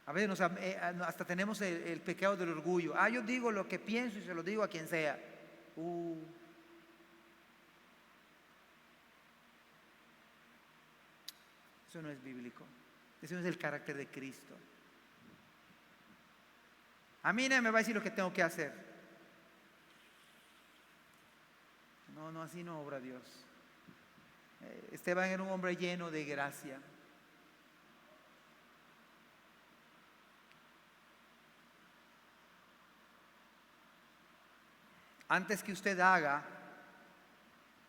S1: A veces hasta tenemos el pecado del orgullo. Yo digo lo que pienso y se lo digo a quien sea. Eso no es bíblico. Eso no es el carácter de Cristo. A mí nadie me va a decir lo que tengo que hacer. No, así no obra Dios. Esteban era un hombre lleno de gracia. Antes que usted haga,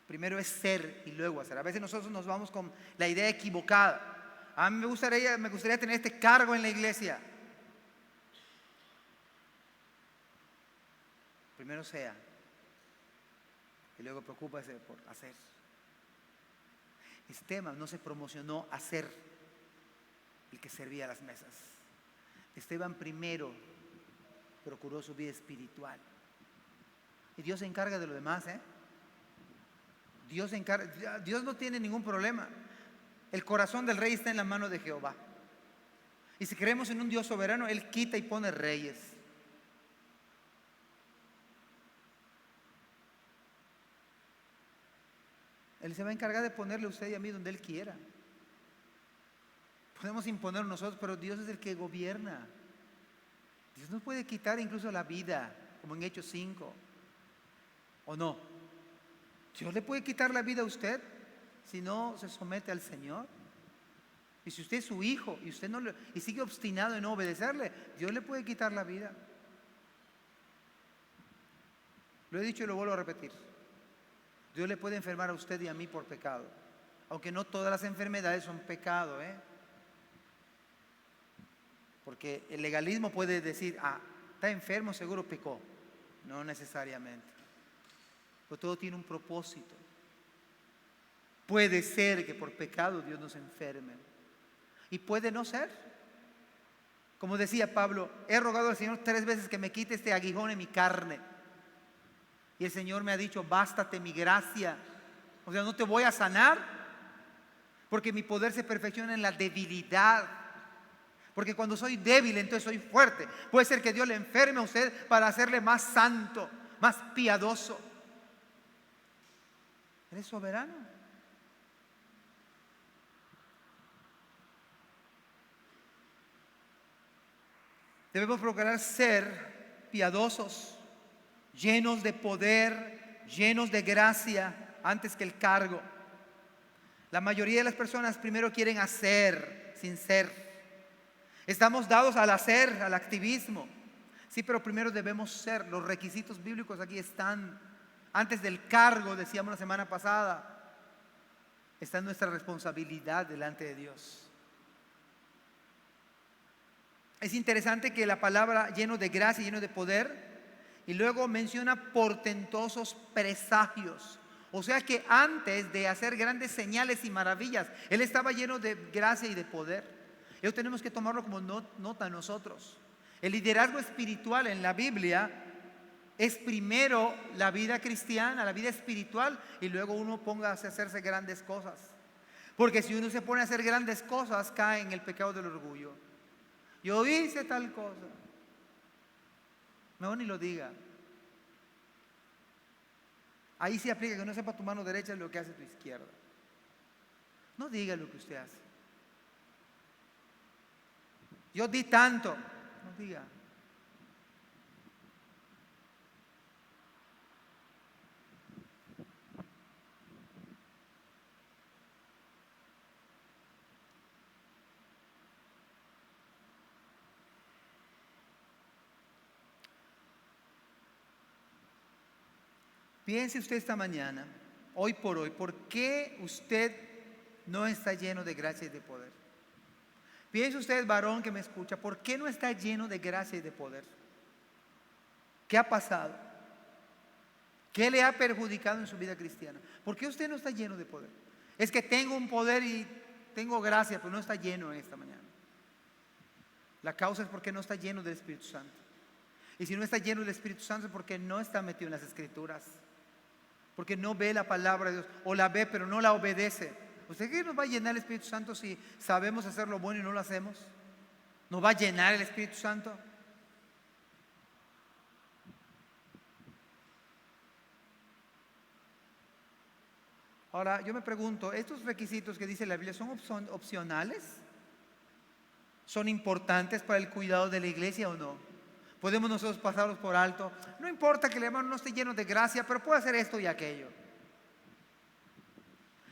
S1: primero es ser y luego hacer. A veces nosotros nos vamos con la idea equivocada. A mí me gustaría tener este cargo en la iglesia. Primero sea y luego preocúpese por hacer. Esteban no se promocionó a ser el que servía a las mesas. Esteban primero procuró su vida espiritual. Y Dios se encarga de lo demás, Dios no tiene ningún problema. El corazón del rey está en la mano de Jehová. Y si creemos en un Dios soberano, Él quita y pone reyes. Él se va a encargar de ponerle a usted y a mí donde Él quiera. Podemos imponer nosotros, pero Dios es el que gobierna. Dios nos puede quitar incluso la vida, como en Hechos 5. ¿O no? Dios le puede quitar la vida a usted si no se somete al Señor. Y si usted es su hijo y usted y sigue obstinado en no obedecerle, Dios le puede quitar la vida. Lo he dicho y lo vuelvo a repetir. Dios le puede enfermar a usted y a mí por pecado. Aunque no todas las enfermedades son pecado, Porque el legalismo puede decir, está enfermo, seguro pecó. No necesariamente. Pero todo tiene un propósito. Puede ser que por pecado Dios nos enferme. Y puede no ser. Como decía Pablo, he rogado al Señor 3 veces que me quite este aguijón en mi carne. Y el Señor me ha dicho, bástate mi gracia. O sea, no te voy a sanar, porque mi poder se perfecciona en la debilidad. Porque cuando soy débil, entonces soy fuerte. Puede ser que Dios le enferme a usted para hacerle más santo, más piadoso. Él es soberano. Debemos procurar ser piadosos, llenos de poder, llenos de gracia, antes que el cargo. La mayoría de las personas primero quieren hacer sin ser. Estamos dados al hacer, al activismo. Sí, pero primero debemos ser. Los requisitos bíblicos aquí están. Antes del cargo, decíamos la semana pasada, está nuestra responsabilidad delante de Dios. Es interesante que la palabra lleno de gracia, lleno de poder, y luego menciona portentosos presagios. O sea que antes de hacer grandes señales y maravillas, Él estaba lleno de gracia y de poder. Eso tenemos que tomarlo como nota nosotros. El liderazgo espiritual en la Biblia es primero la vida cristiana, la vida espiritual, y luego uno ponga a hacerse grandes cosas. Porque si uno se pone a hacer grandes cosas, cae en el pecado del orgullo. Yo hice tal cosa. No, ni lo diga. Ahí sí aplica que no sepa tu mano derecha lo que hace tu izquierda. No diga lo que usted hace. Yo di tanto. No diga. Piense usted esta mañana, hoy por hoy, ¿por qué usted no está lleno de gracia y de poder? Piense usted, varón que me escucha, ¿por qué no está lleno de gracia y de poder? ¿Qué ha pasado? ¿Qué le ha perjudicado en su vida cristiana? ¿Por qué usted no está lleno de poder? Es que tengo un poder y tengo gracia, pero no está lleno en esta mañana. La causa es porque no está lleno del Espíritu Santo. Y si no está lleno del Espíritu Santo es porque no está metido en las Escrituras. Porque no ve la palabra de Dios, o la ve pero no la obedece. ¿Usted cree que nos va a llenar el Espíritu Santo si sabemos hacer lo bueno y no lo hacemos? ¿Nos va a llenar el Espíritu Santo? Ahora, yo me pregunto, ¿estos requisitos que dice la Biblia son opcionales? ¿Son importantes para el cuidado de la iglesia o no? ¿Podemos nosotros pasarlos por alto? No importa que el hermano no esté lleno de gracia, pero puede hacer esto y aquello.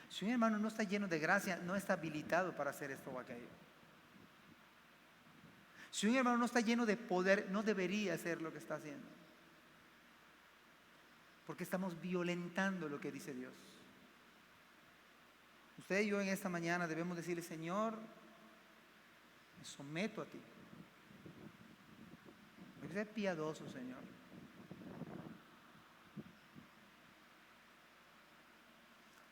S1: Si un hermano no está lleno de gracia, no está habilitado para hacer esto o aquello. Si un hermano no está lleno de poder, no debería hacer lo que está haciendo. Porque estamos violentando lo que dice Dios. Usted y yo en esta mañana debemos decirle: Señor, me someto a ti. Hay que ser piadoso, Señor.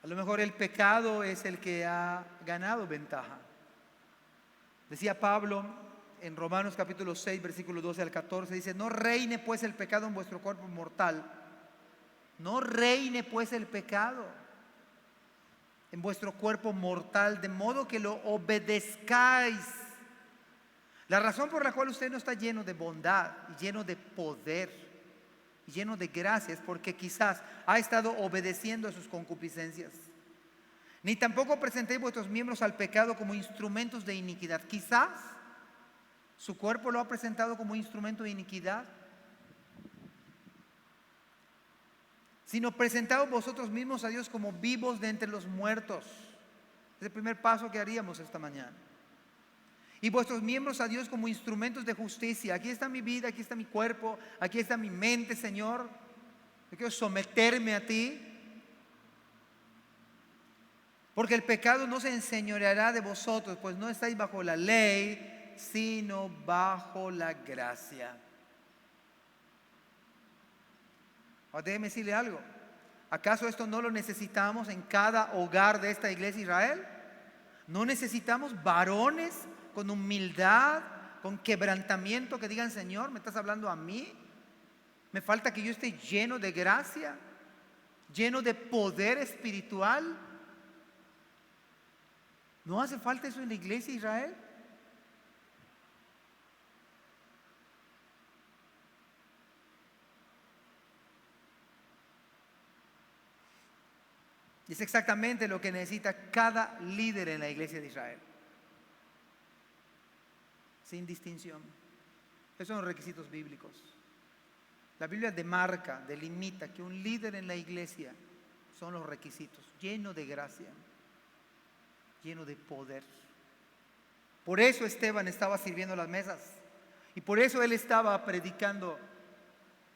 S1: A lo mejor el pecado es el que ha ganado ventaja. Decía Pablo en Romanos capítulo 6, versículo 12 al 14, dice: no reine pues el pecado en vuestro cuerpo mortal. No reine pues el pecado en vuestro cuerpo mortal, de modo que lo obedezcáis. La razón por la cual usted no está lleno de bondad, y lleno de poder, y lleno de gracia, es porque quizás ha estado obedeciendo a sus concupiscencias. Ni tampoco presentéis vuestros miembros al pecado como instrumentos de iniquidad. Quizás su cuerpo lo ha presentado como instrumento de iniquidad, sino presentaos vosotros mismos a Dios como vivos de entre los muertos. Es el primer paso que haríamos esta mañana. Y vuestros miembros a Dios como instrumentos de justicia. Aquí está mi vida, aquí está mi cuerpo, aquí está mi mente, Señor. Yo quiero someterme a ti. Porque el pecado no se enseñoreará de vosotros, pues no estáis bajo la ley, sino bajo la gracia. Ahora déjeme decirle algo. ¿Acaso esto no lo necesitamos en cada hogar de esta iglesia de Israel? ¿No necesitamos varones con humildad, con quebrantamiento, que digan: Señor, ¿me estás hablando a mí? Me falta que yo esté lleno de gracia, lleno de poder espiritual. ¿No hace falta eso en la iglesia de Israel? Es exactamente lo que necesita cada líder en la iglesia de Israel. Sin distinción. Esos son los requisitos bíblicos. La Biblia demarca, delimita que un líder en la iglesia son los requisitos: lleno de gracia, lleno de poder. Por eso Esteban estaba sirviendo las mesas. Y por eso él estaba predicando,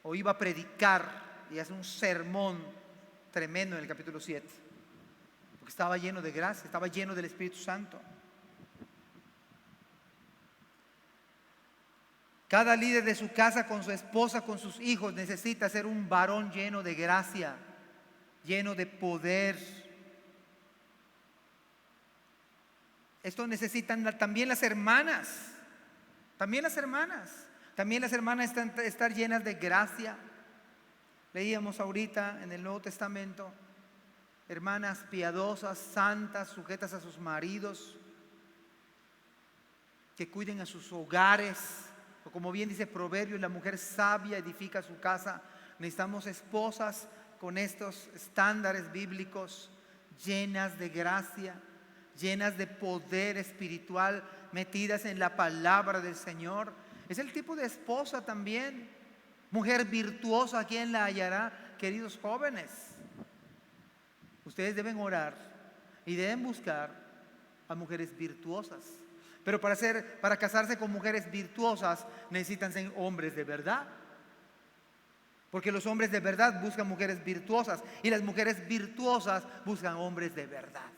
S1: o iba a predicar, y hace un sermón tremendo en el capítulo 7. Porque estaba lleno de gracia, estaba lleno del Espíritu Santo. Cada líder de su casa, con su esposa, con sus hijos, necesita ser un varón lleno de gracia, lleno de poder. Esto necesitan también las hermanas. También las hermanas. También las hermanas estar llenas de gracia. Leíamos ahorita en el Nuevo Testamento: hermanas piadosas, santas, sujetas a sus maridos, que cuiden a sus hogares. O como bien dice Proverbios, la mujer sabia edifica su casa. Necesitamos esposas con estos estándares bíblicos, llenas de gracia, llenas de poder espiritual, metidas en la palabra del Señor. Es el tipo de esposa también. Mujer virtuosa, ¿quién la hallará? Queridos jóvenes, ustedes deben orar y deben buscar a mujeres virtuosas. Pero para casarse con mujeres virtuosas necesitan ser hombres de verdad. Porque los hombres de verdad buscan mujeres virtuosas, y las mujeres virtuosas buscan hombres de verdad.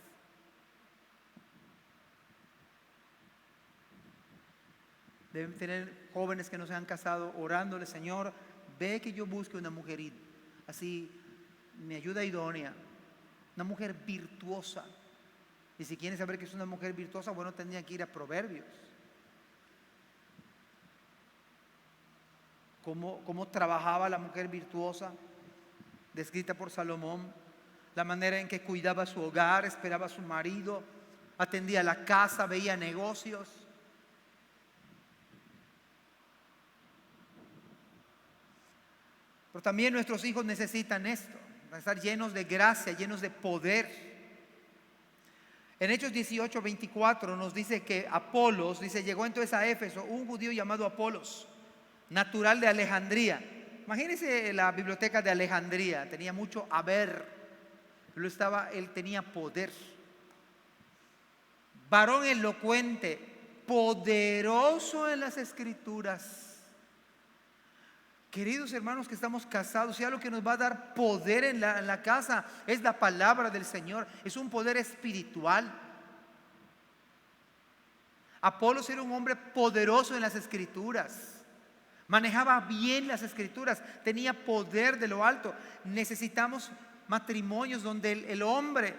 S1: Deben tener jóvenes que no se han casado orándole: Señor, ve que yo busque una mujer así, mi ayuda idónea, una mujer virtuosa, Y si quieren saber que es una mujer virtuosa, bueno, tendrían que ir a Proverbios. Cómo trabajaba la mujer virtuosa, descrita por Salomón, la manera en que cuidaba su hogar, esperaba a su marido, atendía la casa, veía negocios. Pero también nuestros hijos necesitan esto, estar llenos de gracia, llenos de poder. En Hechos 18:24 nos dice que Apolos, dice, llegó entonces a Éfeso un judío llamado Apolos, natural de Alejandría. Imagínense la biblioteca de Alejandría, tenía mucho haber, pero él tenía poder. Varón elocuente, poderoso en las escrituras. Queridos hermanos que estamos casados, ya lo que nos va a dar poder en la casa es la palabra del Señor, es un poder espiritual. Apolos era un hombre poderoso en las escrituras, manejaba bien las escrituras, tenía poder de lo alto. Necesitamos matrimonios donde el hombre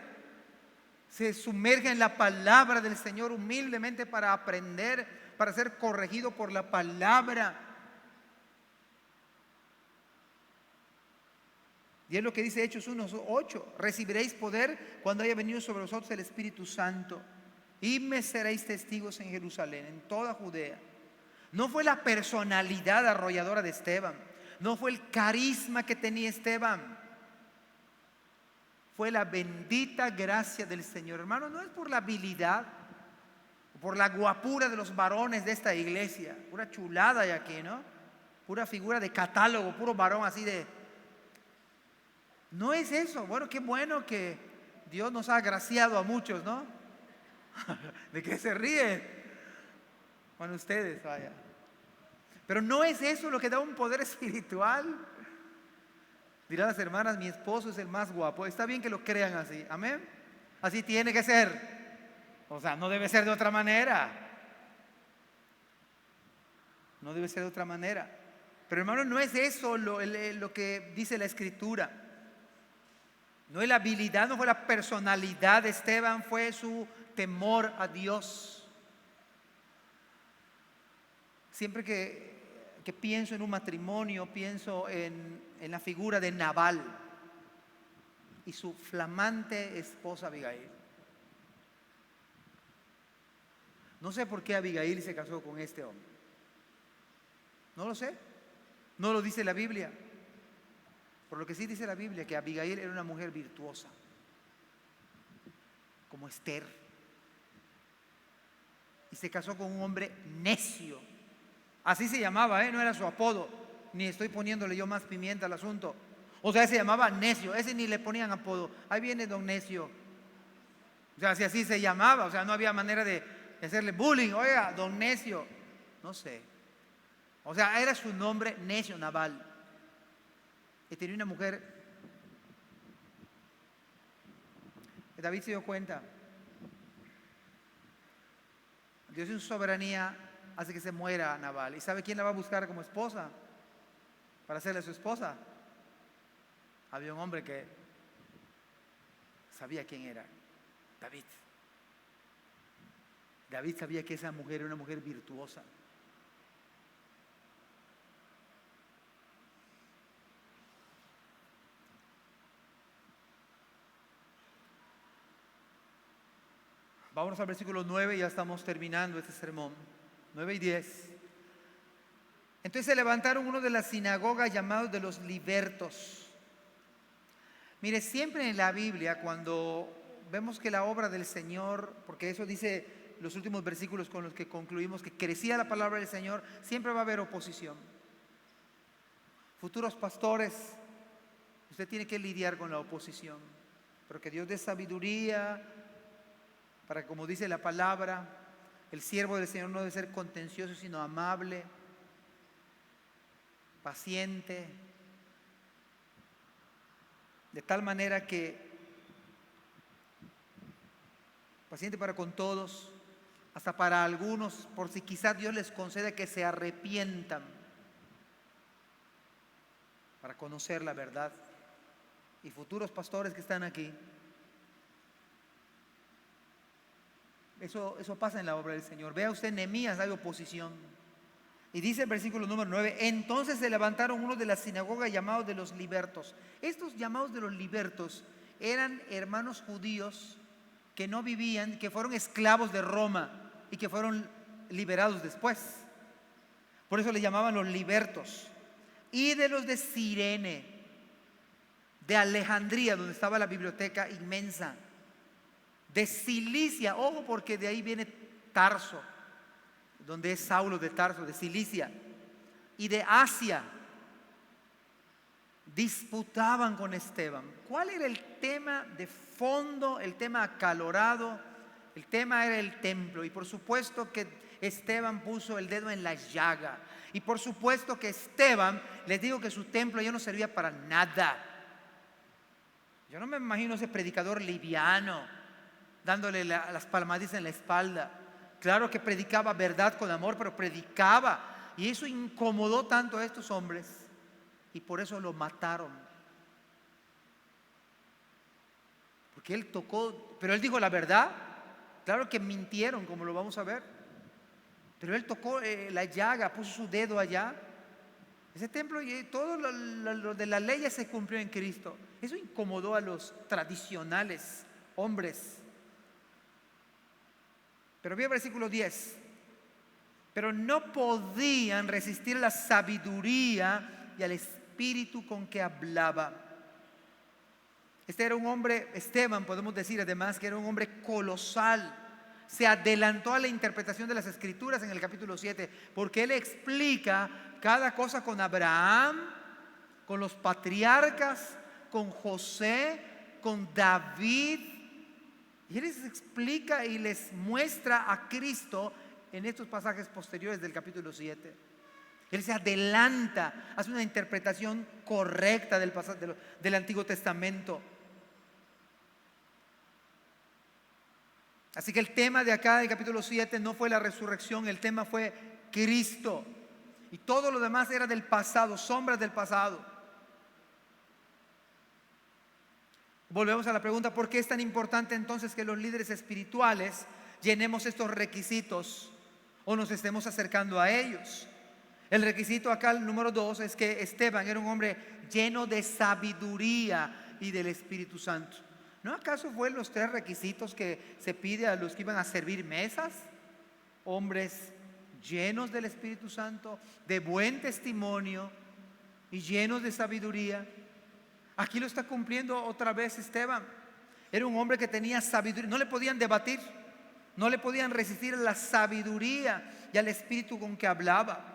S1: se sumerge en la palabra del Señor humildemente para aprender, para ser corregido por la palabra. Y es lo que dice Hechos 1:8: recibiréis poder cuando haya venido sobre vosotros el Espíritu Santo, y me seréis testigos en Jerusalén, en toda Judea. No fue la personalidad arrolladora de Esteban, no fue el carisma que tenía Esteban, fue la bendita gracia del Señor. Hermano, no es por la habilidad, por la guapura de los varones de esta iglesia, pura chulada hay aquí, ¿no? Pura figura de catálogo, puro varón así de... No es eso. Bueno, qué bueno que Dios nos ha agraciado a muchos, ¿no? ¿De qué se ríen? Bueno, ustedes, vaya. Pero no es eso lo que da un poder espiritual. Dirán las hermanas, mi esposo es el más guapo. Está bien que lo crean así, amén. Así tiene que ser. O sea, no debe ser de otra manera. No debe ser de otra manera. Pero hermano, no es eso lo que dice la Escritura. No es la habilidad, no fue la personalidad de Esteban, fue su temor a Dios. Siempre que pienso en un matrimonio, pienso en la figura de Nabal y su flamante esposa Abigail. No sé por qué Abigail se casó con este hombre. No lo sé. No lo dice la Biblia. Por lo que sí dice la Biblia, que Abigail era una mujer virtuosa, como Esther. Y se casó con un hombre necio. Así se llamaba, no era su apodo. Ni estoy poniéndole yo más pimienta al asunto. O sea, se llamaba necio. Ese ni le ponían apodo. Ahí viene don necio. O sea, si así se llamaba, o sea, no había manera de hacerle bullying. Oiga, don necio. No sé. O sea, era su nombre, necio, Nabal. Y tenía una mujer. David se dio cuenta. Dios en su soberanía hace que se muera Nabal. ¿Y sabe quién la va a buscar como esposa? Para hacerle su esposa. Había un hombre que sabía quién era. David. David sabía que esa mujer era una mujer virtuosa. Vamos al versículo 9, ya estamos terminando este sermón. 9 y 10. Entonces se levantaron uno de las sinagogas llamados de los libertos. Mire, siempre en la Biblia, cuando vemos que la obra del Señor, porque eso dice los últimos versículos con los que concluimos, que crecía la palabra del Señor, siempre va a haber oposición. Futuros pastores, usted tiene que lidiar con la oposición, pero que Dios dé sabiduría para que, como dice la palabra, el siervo del Señor no debe ser contencioso, sino amable, paciente, de tal manera que paciente para con todos, hasta para algunos, por si quizás Dios les concede que se arrepientan para conocer la verdad. Y futuros pastores que están aquí, Eso pasa en la obra del Señor. Vea usted, Nehemías, hay oposición. Y dice el versículo número 9: entonces se levantaron unos de la sinagoga llamados de los libertos. Estos llamados de los libertos eran hermanos judíos que no vivían, que fueron esclavos de Roma y que fueron liberados después. Por eso le llamaban los libertos. Y de los de Cirene, de Alejandría, donde estaba la biblioteca inmensa, de Cilicia, ojo, porque de ahí viene Tarso, donde es Saulo de Tarso, de Cilicia, y de Asia, disputaban con Esteban. ¿Cuál era el tema de fondo, el tema acalorado? El tema era el templo, y por supuesto que Esteban puso el dedo en la llaga, y por supuesto que Esteban, les digo que su templo ya no servía para nada. Yo no me imagino ese predicador liviano dándole las palmadizas en la espalda. Claro que predicaba verdad con amor, pero predicaba, y eso incomodó tanto a estos hombres, y por eso lo mataron. Porque él tocó, pero él dijo la verdad. Claro que mintieron, como lo vamos a ver, pero él tocó la llaga, puso su dedo allá. Ese templo y todo lo de la ley ya se cumplió en Cristo. Eso incomodó a los tradicionales hombres. Pero ve el versículo 10: pero no podían resistir la sabiduría y al espíritu con que hablaba. Este era un hombre, Esteban, podemos decir además que era un hombre colosal. Se adelantó a la interpretación de las Escrituras en el capítulo 7, porque él explica cada cosa con Abraham, con los patriarcas, con José, con David. Y él les explica y les muestra a Cristo en estos pasajes posteriores del capítulo 7. Él se adelanta, hace una interpretación correcta del Antiguo Testamento. Así que el tema de acá del capítulo 7 no fue la resurrección, el tema fue Cristo. Y todo lo demás era del pasado, sombras del pasado. Volvemos a la pregunta: ¿por qué es tan importante entonces que los líderes espirituales llenemos estos requisitos o nos estemos acercando a ellos? El requisito acá, el número 2, es que Esteban era un hombre lleno de sabiduría y del Espíritu Santo. ¿No acaso fueron los 3 requisitos que se pide a los que iban a servir mesas? Hombres llenos del Espíritu Santo, de buen testimonio y llenos de sabiduría. Aquí lo está cumpliendo otra vez Esteban. Era un hombre que tenía sabiduría, no le podían debatir, no le podían resistir a la sabiduría y al espíritu con que hablaba.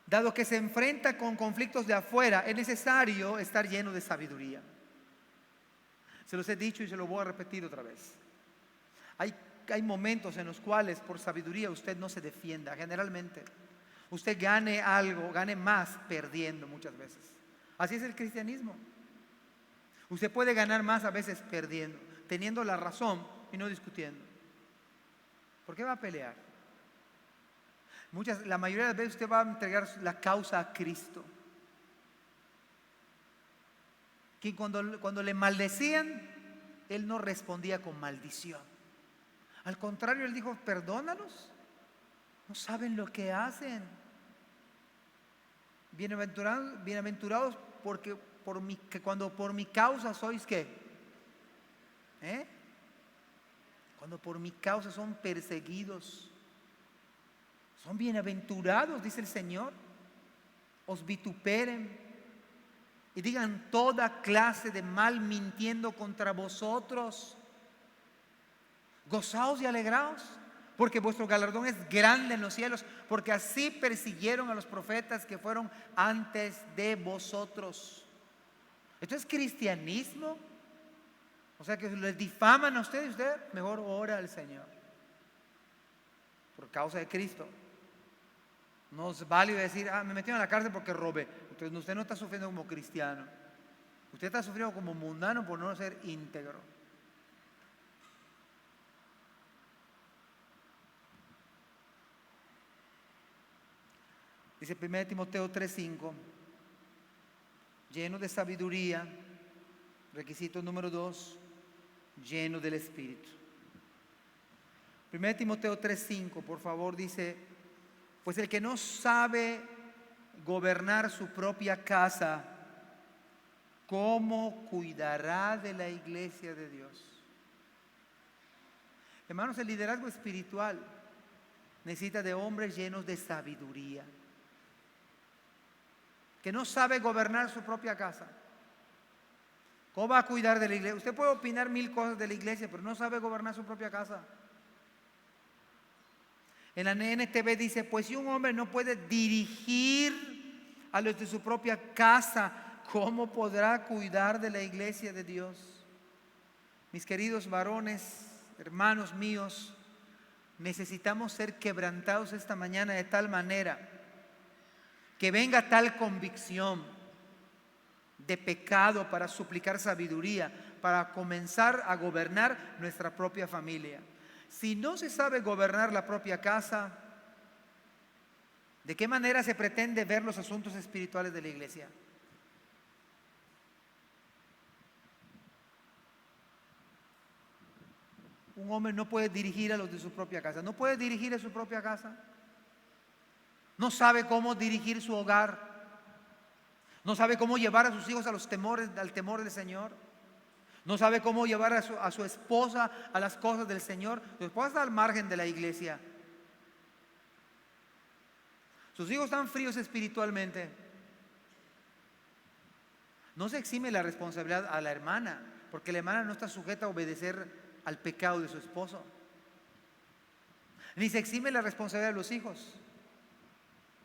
S1: Dado que se enfrenta con conflictos de afuera, es necesario estar lleno de sabiduría. Se los he dicho y se lo voy a repetir otra vez. Hay momentos en los cuales por sabiduría usted no se defienda. Generalmente usted gane algo, gane más perdiendo muchas veces. Así es el cristianismo. Usted puede ganar más a veces perdiendo, teniendo la razón y no discutiendo. ¿Por qué va a pelear? La mayoría de las veces usted va a entregar la causa a Cristo. Que cuando le maldecían, él no respondía con maldición. Al contrario, él dijo: perdónalos, no saben lo que hacen. Bienaventurados porque cuando por mi causa sois ¿qué? Cuando por mi causa son perseguidos. Son bienaventurados, dice el Señor. Os vituperen y digan toda clase de mal mintiendo contra vosotros. Gozaos y alegraos, porque vuestro galardón es grande en los cielos, porque así persiguieron a los profetas que fueron antes de vosotros. ¿Esto es cristianismo? O sea, que les difaman a usted y usted mejor ora al Señor por causa de Cristo. No es válido decir: me metieron a la cárcel porque robé. Entonces usted no está sufriendo como cristiano, usted está sufriendo como mundano por no ser íntegro. Dice 1 Timoteo 3:5: lleno de sabiduría Requisito número 2, lleno del Espíritu. 1 Timoteo 3:5, por favor, dice: pues el que no sabe gobernar su propia casa, ¿cómo cuidará de la iglesia de Dios? Hermanos, el liderazgo espiritual necesita de hombres llenos de sabiduría, que no sabe gobernar su propia casa. ¿Cómo va a cuidar de la iglesia? Usted puede opinar 1000 cosas de la iglesia, pero no sabe gobernar su propia casa. En la NTV dice: pues si un hombre no puede dirigir a los de su propia casa, ¿cómo podrá cuidar de la iglesia de Dios? Mis queridos varones, hermanos míos, necesitamos ser quebrantados esta mañana de tal manera que venga tal convicción de pecado para suplicar sabiduría, para comenzar a gobernar nuestra propia familia. Si no se sabe gobernar la propia casa, ¿de qué manera se pretende ver los asuntos espirituales de la iglesia? Un hombre no puede dirigir a los de su propia casa. No puede dirigir a su propia casa. No sabe cómo dirigir su hogar. No sabe cómo llevar a sus hijos al temor del Señor. No sabe cómo llevar a su esposa a las cosas del Señor. Su esposa está al margen de la iglesia. Sus hijos están fríos espiritualmente. No se exime la responsabilidad a la hermana, porque la hermana no está sujeta a obedecer al pecado de su esposo. Ni se exime la responsabilidad de los hijos,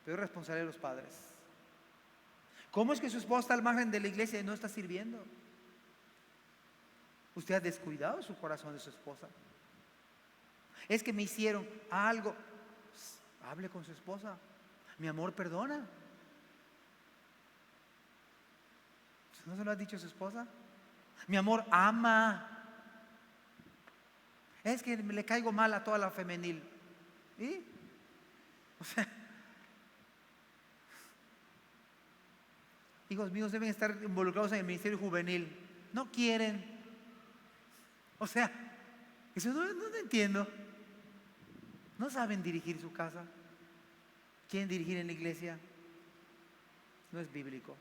S1: pero es responsabilidad de los padres. ¿Cómo es que su esposa está al margen de la iglesia y no está sirviendo? Usted ha descuidado su corazón de su esposa. Es que me hicieron algo. Hable con su esposa. Mi amor, perdona. ¿No se lo ha dicho a su esposa? Mi amor, ama. Es que le caigo mal a toda la femenil. ¿Y? O sea, hijos míos deben estar involucrados en el ministerio juvenil. No quieren. O sea, eso no entiendo. No saben dirigir su casa. Quieren dirigir en la iglesia. No es bíblico.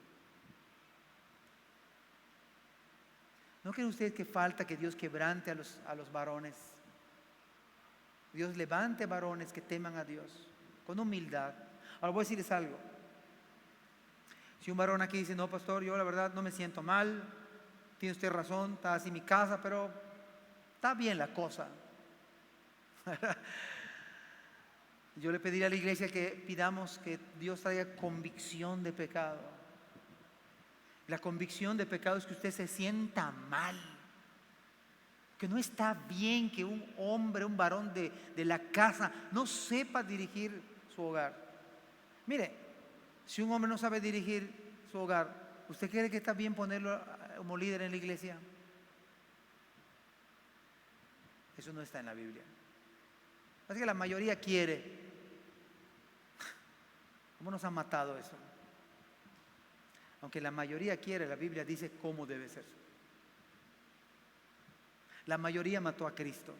S1: ¿No creen ustedes que falta que Dios quebrante a los varones? Dios levante varones que teman a Dios con humildad. Ahora voy a decirles algo. Si un varón aquí dice: no, pastor, yo la verdad no me siento mal, tiene usted razón, está así mi casa, pero está bien la cosa. Yo le pediría a la iglesia que pidamos que Dios traiga convicción de pecado. La convicción de pecado es que usted se sienta mal, que no está bien que un hombre, un varón de la casa no sepa dirigir su hogar. Mire, si un hombre no sabe dirigir su hogar, ¿usted cree que está bien ponerlo como líder en la iglesia? Eso no está en la Biblia. Así que la mayoría quiere. ¿Cómo nos ha matado eso? Aunque la mayoría quiere, la Biblia dice cómo debe ser. La mayoría mató a Cristo.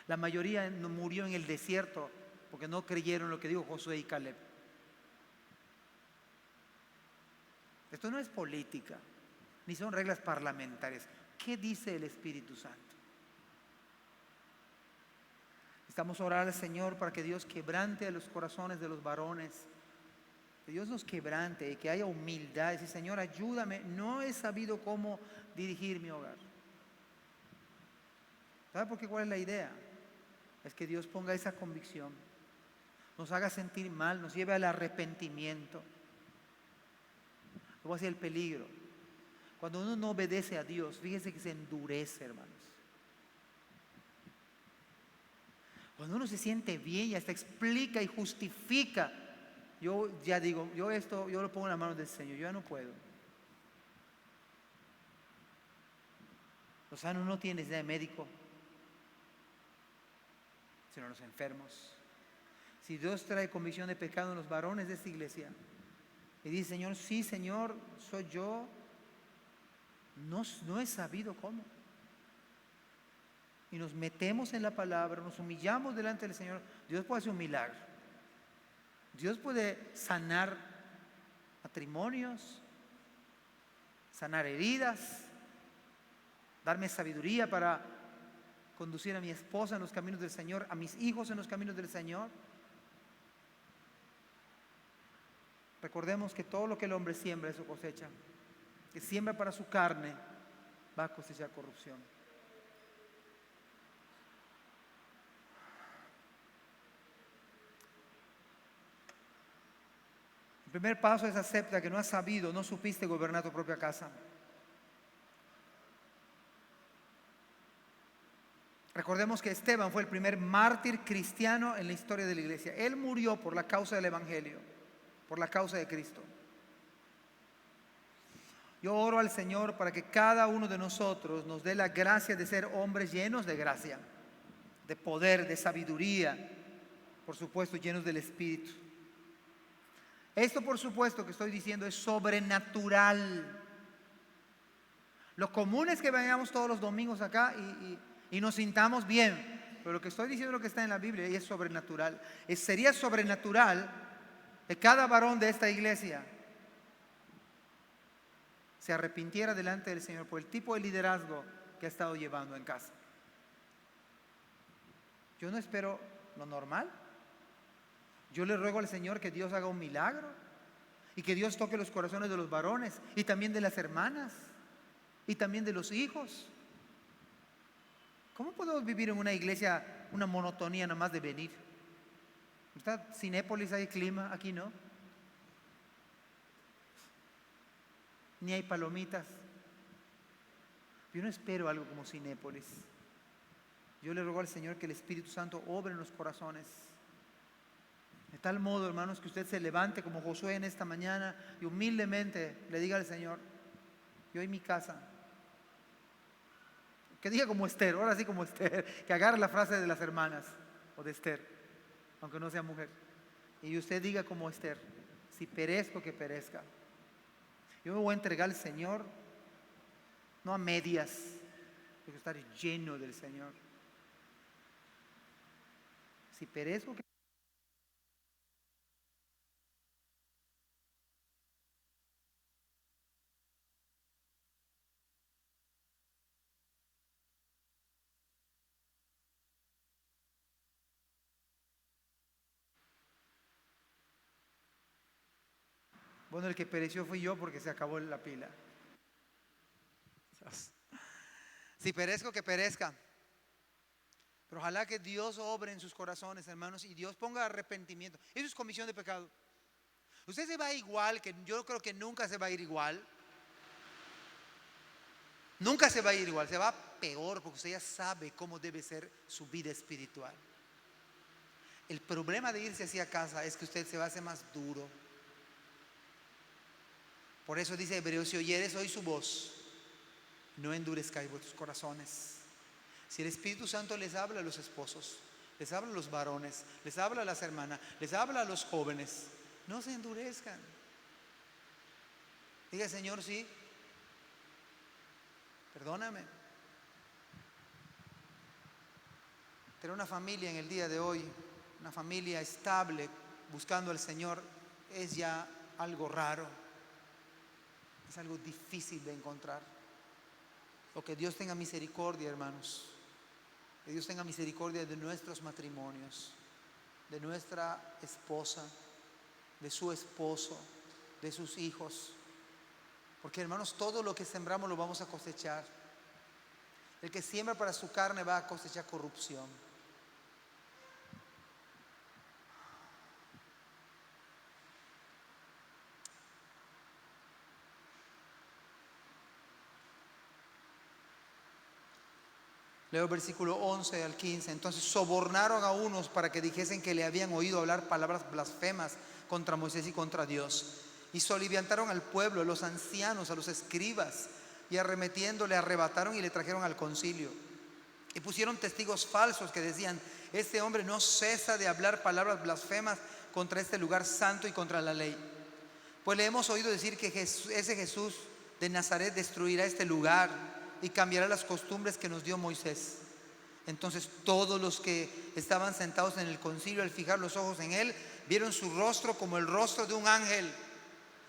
S1: La mayoría murió en el desierto porque no creyeron lo que dijo Josué y Caleb. Esto no es política, ni son reglas parlamentarias. ¿Qué dice el Espíritu Santo? Estamos a orar al Señor para que Dios quebrante a los corazones de los varones. Que Dios nos quebrante y que haya humildad. Dice: Señor, ayúdame, no he sabido cómo dirigir mi hogar. ¿Sabe por qué? ¿Cuál es la idea? Es que Dios ponga esa convicción, nos haga sentir mal, nos lleve al arrepentimiento. ¿Cómo es el peligro? Cuando uno no obedece a Dios, fíjese que se endurece, hermanos. Cuando uno se siente bien y hasta explica y justifica, yo ya digo, yo lo pongo en las manos del Señor, yo ya no puedo. Los sanos no tienen necesidad de médico, sino los enfermos. Si Dios trae convicción de pecado en los varones de esta iglesia y dice: Señor, sí, Señor, soy yo, no he sabido cómo. Y nos metemos en la palabra, nos humillamos delante del Señor. Dios puede hacer un milagro. Dios puede sanar matrimonios, sanar heridas, darme sabiduría para conducir a mi esposa en los caminos del Señor, a mis hijos en los caminos del Señor. Recordemos que todo lo que el hombre siembra, eso cosecha. Que siembra para su carne, va a cosechar corrupción. El primer paso es acepta que no has sabido, no supiste gobernar tu propia casa. Recordemos que Esteban fue el primer mártir cristiano en la historia de la iglesia. Él murió por la causa del evangelio, por la causa de Cristo. Yo oro al Señor para que cada uno de nosotros nos dé la gracia de ser hombres llenos de gracia, de poder, de sabiduría, por supuesto llenos del Espíritu. Esto, por supuesto, que estoy diciendo es sobrenatural. Lo común es que vengamos todos los domingos acá y nos sintamos bien, pero lo que estoy diciendo es lo que está en la Biblia y es sobrenatural. Sería sobrenatural que cada varón de esta iglesia se arrepintiera delante del Señor por el tipo de liderazgo que ha estado llevando en casa. Yo no espero lo normal. Yo le ruego al Señor que Dios haga un milagro y que Dios toque los corazones de los varones y también de las hermanas y también de los hijos. ¿Cómo podemos vivir en una iglesia una monotonía nada más de venir? ¿Está Cinépolis, hay clima? Aquí no. Ni hay palomitas. Yo no espero algo como Cinépolis. Yo le ruego al Señor que el Espíritu Santo obre en los corazones. De tal modo, hermanos, que usted se levante como Josué en esta mañana y humildemente le diga al Señor: yo y mi casa. Que diga como Esther, ahora sí como Esther, que agarre la frase de las hermanas o de Esther, aunque no sea mujer. Y usted diga como Esther: si perezco, que perezca. Yo me voy a entregar al Señor, no a medias, tengo que estar lleno del Señor. Si perezco, que bueno, el que pereció fui yo porque se acabó la pila. Si perezco, que perezca. Pero ojalá que Dios obre en sus corazones, hermanos, y Dios ponga arrepentimiento. Eso es comisión de pecado. Usted se va igual, que yo creo que nunca se va a ir igual. Nunca se va a ir igual, se va peor porque usted ya sabe cómo debe ser su vida espiritual. El problema de irse hacia casa es que usted se va a hacer más duro. Por eso dice Hebreos: si oyeres hoy su voz, no endurezcáis vuestros corazones. Si el Espíritu Santo les habla a los esposos, les habla a los varones, les habla a las hermanas, les habla a los jóvenes, no se endurezcan. Diga: Señor, sí, perdóname. Tener una familia en el día de hoy, una familia estable, buscando al Señor, es ya algo raro. Es algo difícil de encontrar. O que Dios tenga misericordia, hermanos. Que Dios tenga misericordia de nuestros matrimonios, de nuestra esposa, de su esposo, de sus hijos. Porque, hermanos, todo lo que sembramos lo vamos a cosechar. El que siembra para su carne va a cosechar corrupción. Leo el versículo 11 al 15. Entonces sobornaron a unos para que dijesen que le habían oído hablar palabras blasfemas contra Moisés y contra Dios. Y soliviantaron al pueblo, a los ancianos, a los escribas, y arremetiendo le arrebataron y le trajeron al concilio. Y pusieron testigos falsos que decían: este hombre no cesa de hablar palabras blasfemas contra este lugar santo y contra la ley. Pues le hemos oído decir que ese Jesús de Nazaret destruirá este lugar y cambiará las costumbres que nos dio Moisés. Entonces todos los que estaban sentados en el concilio, al fijar los ojos en él, vieron su rostro como el rostro de un ángel.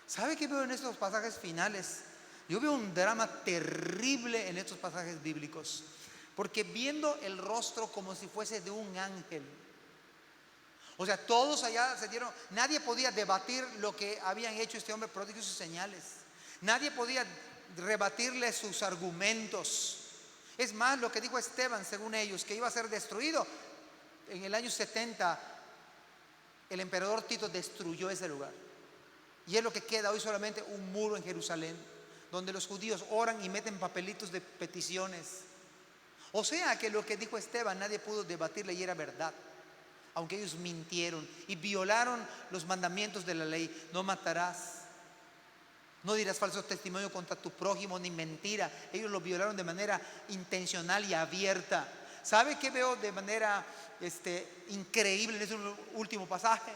S1: ¿Sabe qué veo en estos pasajes finales? Yo veo un drama terrible en estos pasajes bíblicos, porque viendo el rostro como si fuese de un ángel, o sea, todos allá se dieron, nadie podía debatir lo que habían hecho este hombre, prodigios y señales. Nadie podía rebatirle sus argumentos. Es más, lo que dijo Esteban, según ellos, que iba a ser destruido en el año 70, el emperador Tito destruyó ese lugar. Y es lo que queda hoy, solamente un muro en Jerusalén, donde los judíos oran y meten papelitos de peticiones. O sea que lo que dijo Esteban nadie pudo debatirle y era verdad, aunque ellos mintieron y violaron los mandamientos de la ley. No matarás, no dirás falso testimonio contra tu prójimo, ni mentira. Ellos lo violaron de manera intencional y abierta. ¿Sabe qué veo de manera increíble en este último pasaje?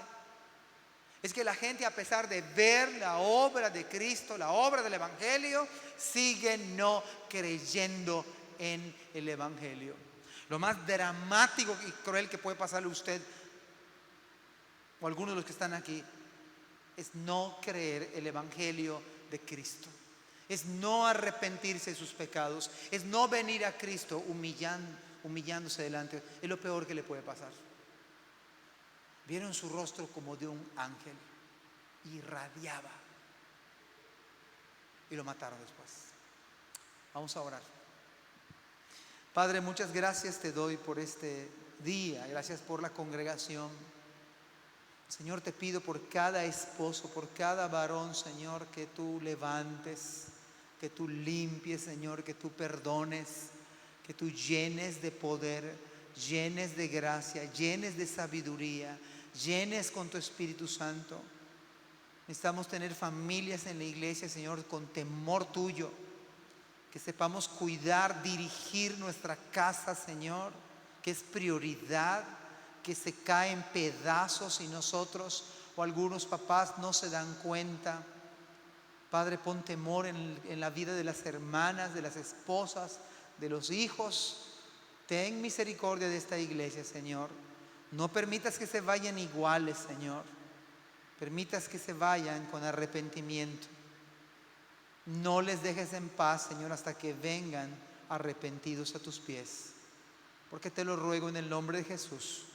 S1: Es que la gente, a pesar de ver la obra de Cristo, la obra del Evangelio, sigue no creyendo en el Evangelio. Lo más dramático y cruel que puede pasarle a usted o a algunos de los que están aquí es no creer el Evangelio de Cristo. Es no arrepentirse de sus pecados. Es no venir a Cristo humillándose delante. Es lo peor que le puede pasar. Vieron su rostro como de un ángel, irradiaba, y lo mataron después. Vamos a orar. Padre, muchas gracias te doy por este día. Gracias por la congregación. Señor, te pido por cada esposo, por cada varón, Señor, que tú levantes, que tú limpies, Señor, que tú perdones, que tú llenes de poder, llenes de gracia, llenes de sabiduría, llenes con tu Espíritu Santo. Necesitamos tener familias en la iglesia, Señor, con temor tuyo, que sepamos cuidar, dirigir nuestra casa, Señor, que es prioridad, que se cae en pedazos y nosotros o algunos papás no se dan cuenta. Padre, pon temor en la vida de las hermanas, de las esposas, de los hijos. Ten misericordia de esta iglesia, Señor. No permitas que se vayan iguales, Señor. Permitas que se vayan con arrepentimiento. No les dejes en paz, Señor, hasta que vengan arrepentidos a tus pies. Porque te lo ruego en el nombre de Jesús.